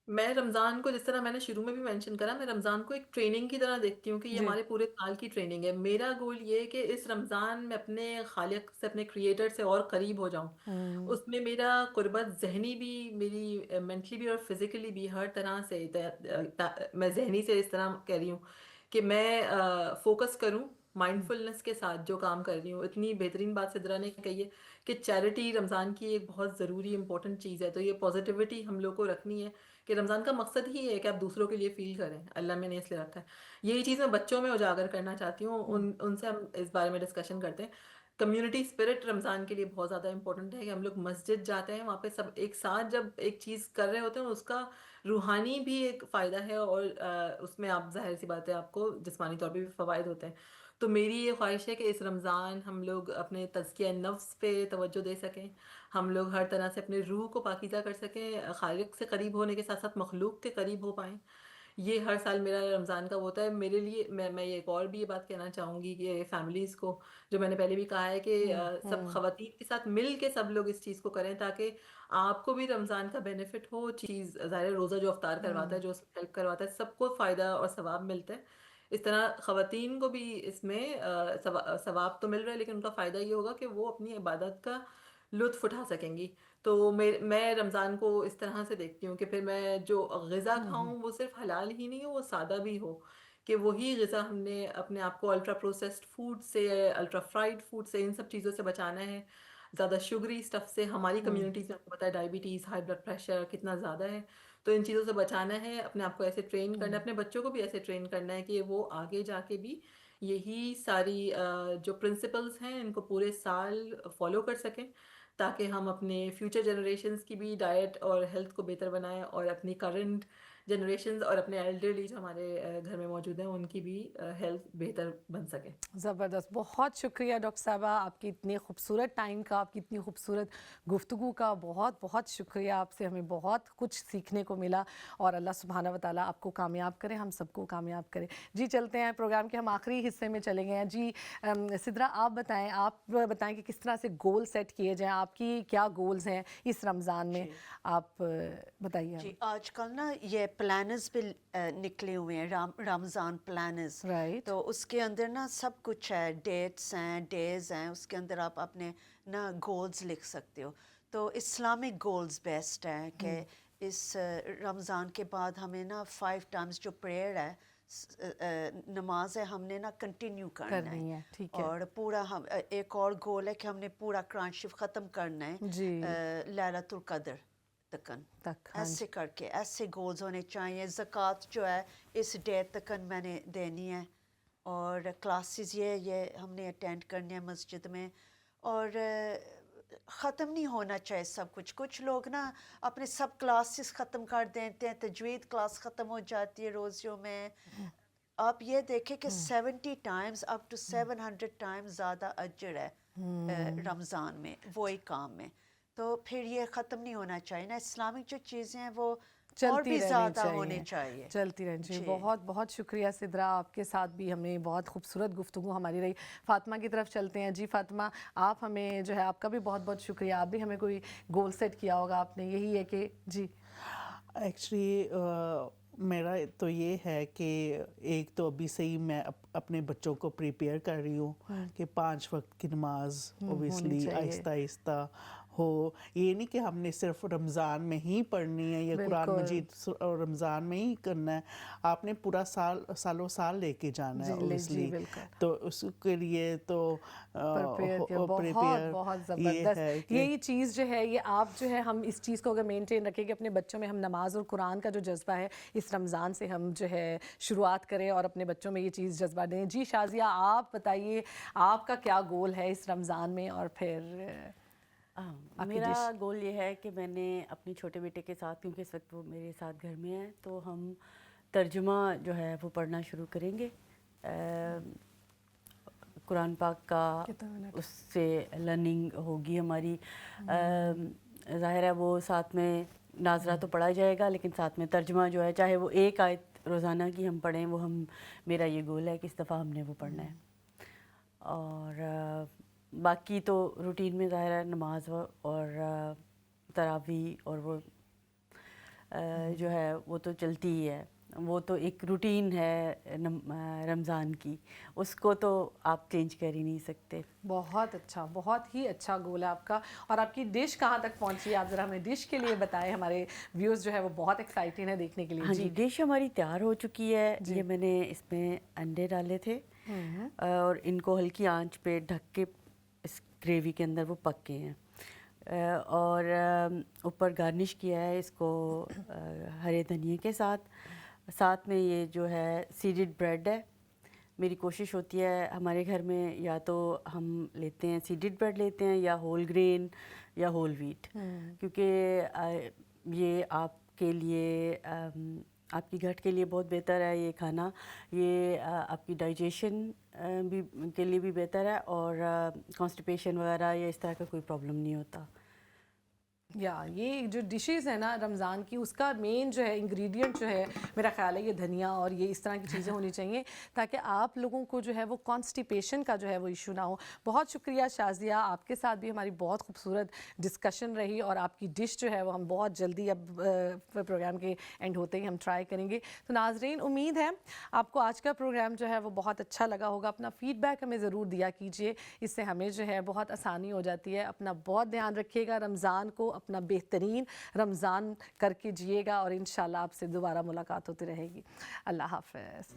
میں رمضان کو، جس طرح میں نے شروع میں بھی مینشن کرا، میں رمضان کو ایک ٹریننگ کی طرح دیکھتی ہوں کہ یہ جی ہمارے پورے سال کی ٹریننگ ہے۔ میرا گول یہ ہے کہ اس رمضان میں اپنے خالق سے، اپنے کریٹر سے اور قریب ہو جاؤں، اس میں میرا قربت ذہنی بھی، میری مینٹلی بھی اور فزیکلی بھی، ہر طرح سے میں ذہنی سے اس طرح کہہ رہی ہوں کہ میں فوکس کروں مائنڈ فلنس کے ساتھ جو کام کر رہی ہوں۔ اتنی بہترین بات سدرا نے کہی ہے کہ چیریٹی رمضان کی ایک بہت ضروری امپورٹنٹ چیز ہے، تو یہ پازیٹیوٹی ہم لوگ کو رکھنی ہے کہ رمضان کا مقصد ہی ہے کہ آپ دوسروں کے لیے فیل کریں، اللہ میں نے اس لیے رکھا ہے۔ یہی چیز میں بچوں میں اجاگر کرنا چاہتی ہوں، ان سے ہم اس بارے میں ڈسکشن کرتے ہیں۔ کمیونٹی اسپرٹ رمضان کے لیے بہت زیادہ امپورٹنٹ ہے کہ ہم لوگ مسجد جاتے ہیں، وہاں پہ سب ایک ساتھ جب ایک چیز کر رہے ہوتے ہیں اس کا روحانی بھی ایک فائدہ ہے، اور اس میں آپ ظاہر سی بات ہے آپ کو جسمانی طور پہ بھی فوائد ہوتے ہیں. تو میری یہ خواہش ہے کہ اس رمضان ہم لوگ اپنے تزکیہ نفس پہ توجہ دے سکیں، ہم لوگ ہر طرح سے اپنے روح کو پاکیزہ کر سکیں، خالق سے قریب ہونے کے ساتھ ساتھ مخلوق کے قریب ہو پائیں. یہ ہر سال میرا رمضان کا وہ ہوتا ہے میرے لیے. میں ایک اور بھی یہ بات کہنا چاہوں گی کہ فیملیز کو، جو میں نے پہلے بھی کہا ہے کہ سب خواتین کے ساتھ مل کے سب لوگ اس چیز کو کریں تاکہ آپ کو بھی رمضان کا بینیفٹ ہو. چیز ظاہر روزہ جو افطار کرواتا ہے، جو اس میں ہیلپ کرواتا ہے، سب کو فائدہ اور ثواب ملتا ہے. اس طرح خواتین کو بھی اس میں ثواب تو مل رہا ہے، لیکن ان کا فائدہ یہ ہوگا کہ وہ اپنی عبادت کا لطف اٹھا سکیں گی. تو میں رمضان کو اس طرح سے دیکھتی ہوں کہ پھر میں جو غذا کھاؤں وہ صرف حلال ہی نہیں ہو، وہ سادہ بھی ہو، کہ وہی غذا ہم نے اپنے آپ کو الٹرا پروسیسڈ فوڈ سے، الٹرا فرائڈ فوڈ سے، ان سب چیزوں سے بچانا ہے، زیادہ شوگری اسٹف سے. ہماری کمیونٹیز میں آپ کو پتہ ہے ڈائبٹیز، ہائی بلڈ پریشر کتنا زیادہ ہے، تو ان چیزوں سے بچانا ہے. اپنے آپ کو ایسے ٹرین کرنا ہے، اپنے بچوں کو بھی ایسے ٹرین کرنا ہے کہ وہ آگے جا کے بھی یہی ساری جو پرنسپلز ہیں ان کو پورے سال فالو کر سکیں، تاکہ ہم اپنے فیوچر جنریشنز کی بھی ڈائٹ اور ہیلتھ کو بہتر بنائیں، اور اپنی کرنٹ جنریشنز اور اپنے ایلڈرلی جو ہمارے گھر میں موجود ہیں ان کی بھی ہیلتھ بہتر بن سکے. زبردست. بہت شکریہ ڈاکٹر صاحبہ آپ کی اتنے خوبصورت ٹائم کا، آپ کی اتنی خوبصورت گفتگو کا. بہت بہت شکریہ. آپ سے ہمیں بہت کچھ سیکھنے کو ملا، اور اللہ سبحانہ و تعالیٰ آپ کو کامیاب کرے، ہم سب کو کامیاب کرے. جی چلتے ہیں پروگرام کے ہم آخری حصے میں چلے گئے ہیں. جی سدرا آپ بتائیں کہ کس طرح سے گول سیٹ کیے جائیں، آپ کی کیا گولز ہیں اس رمضان میں، آپ بتائیے. جی آج کل نا یہ پلانرز بھی نکلے ہوئے ہیں، رمضان پلانرز، رائٹ. تو اس کے اندر نا سب کچھ ہے، ڈیٹس ہیں، ڈیز ہیں، اس کے اندر آپ اپنے نا گولز لکھ سکتے ہو. تو اسلامک گولز بیسٹ ہیں کہ اس رمضان کے بعد ہمیں نا 5 ٹائمز جو پریئر ہے، نماز ہے، ہم نے نا کنٹینیو کرنا کرنی ہے. ٹھیک ہے. اور پورا ہم ایک اور گول ہے کہ ہم نے پورا قرآن شریف ختم کرنا ہے جی لیلۃ القدر تکن. تک. ہاں ایسے کر کے ایسے گولز ہونے چاہیے. زکوٰۃ جو ہے اس ڈیٹ تکن میں نے دینی ہے، اور کلاسز یہ ہم نے اٹینڈ کرنے ہیں مسجد میں. اور ختم نہیں ہونا چاہیے سب کچھ. کچھ لوگ نا اپنے سب کلاسز ختم کر دیتے ہیں، تجوید کلاس ختم ہو جاتی ہے روزیوں میں. آپ یہ دیکھیں کہ 70 ٹائمز اپ ٹو 700 ٹائمز زیادہ اجر ہے رمضان میں وہی کام میں. تو پھر یہ ختم نہیں ہونا چاہیے نا. اسلامک جو چیزیں ہیں وہ اور چلتی بھی رہنی زیادہ ہونے چاہیے. چلتی رہنی چاہیے. بہت بہت شکریہ سدرا. آپ کے ساتھ بھی ہمیں بہت خوبصورت گفتگو ہماری رہی. فاطمہ کی طرف چلتے ہیں. جی فاطمہ آپ ہمیں جو ہے، آپ کا بھی بہت بہت شکریہ. آپ بھی ہمیں کوئی گول سیٹ کیا ہوگا آپ نے، یہی ہے کہ جی ایکچولی میرا تو یہ ہے کہ ایک تو ابھی سے ہی میں اپنے بچوں کو پریپیئر کر رہی ہوں کہ 5 وقت کی نماز اوبیسلی آہستہ آہستہ ہو. یہ نہیں کہ ہم نے صرف رمضان میں ہی پڑھنی ہے یا قرآن مجید رمضان میں ہی کرنا ہے. آپ نے پورا سالوں سال لے کے جانا ہے اوبیسلی. تو اس کے لیے تو بہت بہت زبردست. یہی چیز جو ہے، یہ آپ جو ہے، ہم اس چیز کو اگر مینٹین رکھیں کہ اپنے بچوں میں ہم نماز اور قرآن کا جو جذبہ ہے اس رمضان سے ہم جو ہے شروعات کریں اور اپنے بچوں میں یہ چیز جذبہ دیں. جی شازیہ آپ بتائیے آپ کا کیا گول ہے اس رمضان میں، اور پھر میرا گول یہ ہے کہ میں نے اپنے چھوٹے بیٹے کے ساتھ، کیونکہ اس وقت وہ میرے ساتھ گھر میں ہے، تو ہم ترجمہ جو ہے وہ پڑھنا شروع کریں گے قرآن پاک کا. اس سے لرننگ ہوگی ہماری. ظاہر ہے وہ ساتھ میں ناظرہ تو پڑھا جائے گا، لیکن ساتھ میں ترجمہ جو ہے، چاہے وہ ایک آیت روزانہ کی ہم پڑھیں، وہ میرا یہ گول ہے کہ اس دفعہ ہم نے وہ پڑھنا ہے. اور باقی تو روٹین میں ظاہر ہے نماز اور تراویح اور وہ جو ہے وہ تو چلتی ہی ہے. وہ تو ایک روٹین ہے رمضان کی، اس کو تو آپ چینج کر ہی نہیں سکتے. بہت اچھا، بہت ہی اچھا گول ہے آپ کا. اور آپ کی ڈش کہاں تک پہنچی ہے؟ آپ ذرا ہمیں ڈش کے لیے بتائیں. ہمارے ویورز جو ہے وہ بہت ایکسائٹیڈ ہیں دیکھنے کے لیے. ہاں جی، ڈش ہماری تیار ہو چکی ہے. یہ میں نے اس میں انڈے ڈالے تھے اور ان کو ہلکی آنچ پہ ڈھک کے اس گریوی کے اندر وہ پک گئے ہیں. اور اوپر گارنش کیا ہے اس کو ہرے دھنیے کے ساتھ. ساتھ میں یہ جو ہے سیڈڈ بریڈ ہے میری کوشش ہوتی ہے ہمارے گھر میں یا تو ہم لیتے ہیں سیڈڈ بریڈ لیتے ہیں یا ہول گرین یا ہول ویٹ، کیونکہ یہ آپ کے لیے آپ کی گٹ کے لیے بہت بہتر ہے یہ کھانا، یہ آپ کی ڈائجیشن بھی کے لیے بھی بہتر ہے، اور کانسٹیپیشن وغیرہ یا اس طرح کا کوئی پرابلم نہیں ہوتا۔ یا یہ جو ڈشز ہیں نا رمضان کی، اس کا مین جو ہے انگریڈینٹ جو ہے میرا خیال ہے یہ دھنیا اور یہ اس طرح کی چیزیں ہونی چاہیے تاکہ آپ لوگوں کو جو ہے وہ کانسٹیپیشن کا جو ہے وہ ایشو نہ ہو۔ بہت شکریہ شازیہ، آپ کے ساتھ بھی ہماری بہت خوبصورت ڈسکشن رہی، اور آپ کی ڈش جو ہے وہ ہم بہت جلدی اب پروگرام کے اینڈ ہوتے ہی ہم ٹرائی کریں گے۔ تو ناظرین، امید ہے آپ کو آج کا پروگرام جو ہے وہ بہت اچھا لگا ہوگا۔ اپنا فیڈ بیک ہمیں ضرور دیا کیجیے، اس سے ہمیں جو ہے بہت آسانی ہو جاتی ہے۔ اپنا بہت دھیان رکھیے گا، رمضان کو اپنا بہترین رمضان کر کے جیے گا، اور انشاءاللہ آپ سے دوبارہ ملاقات ہوتی رہے گی۔ اللہ حافظ۔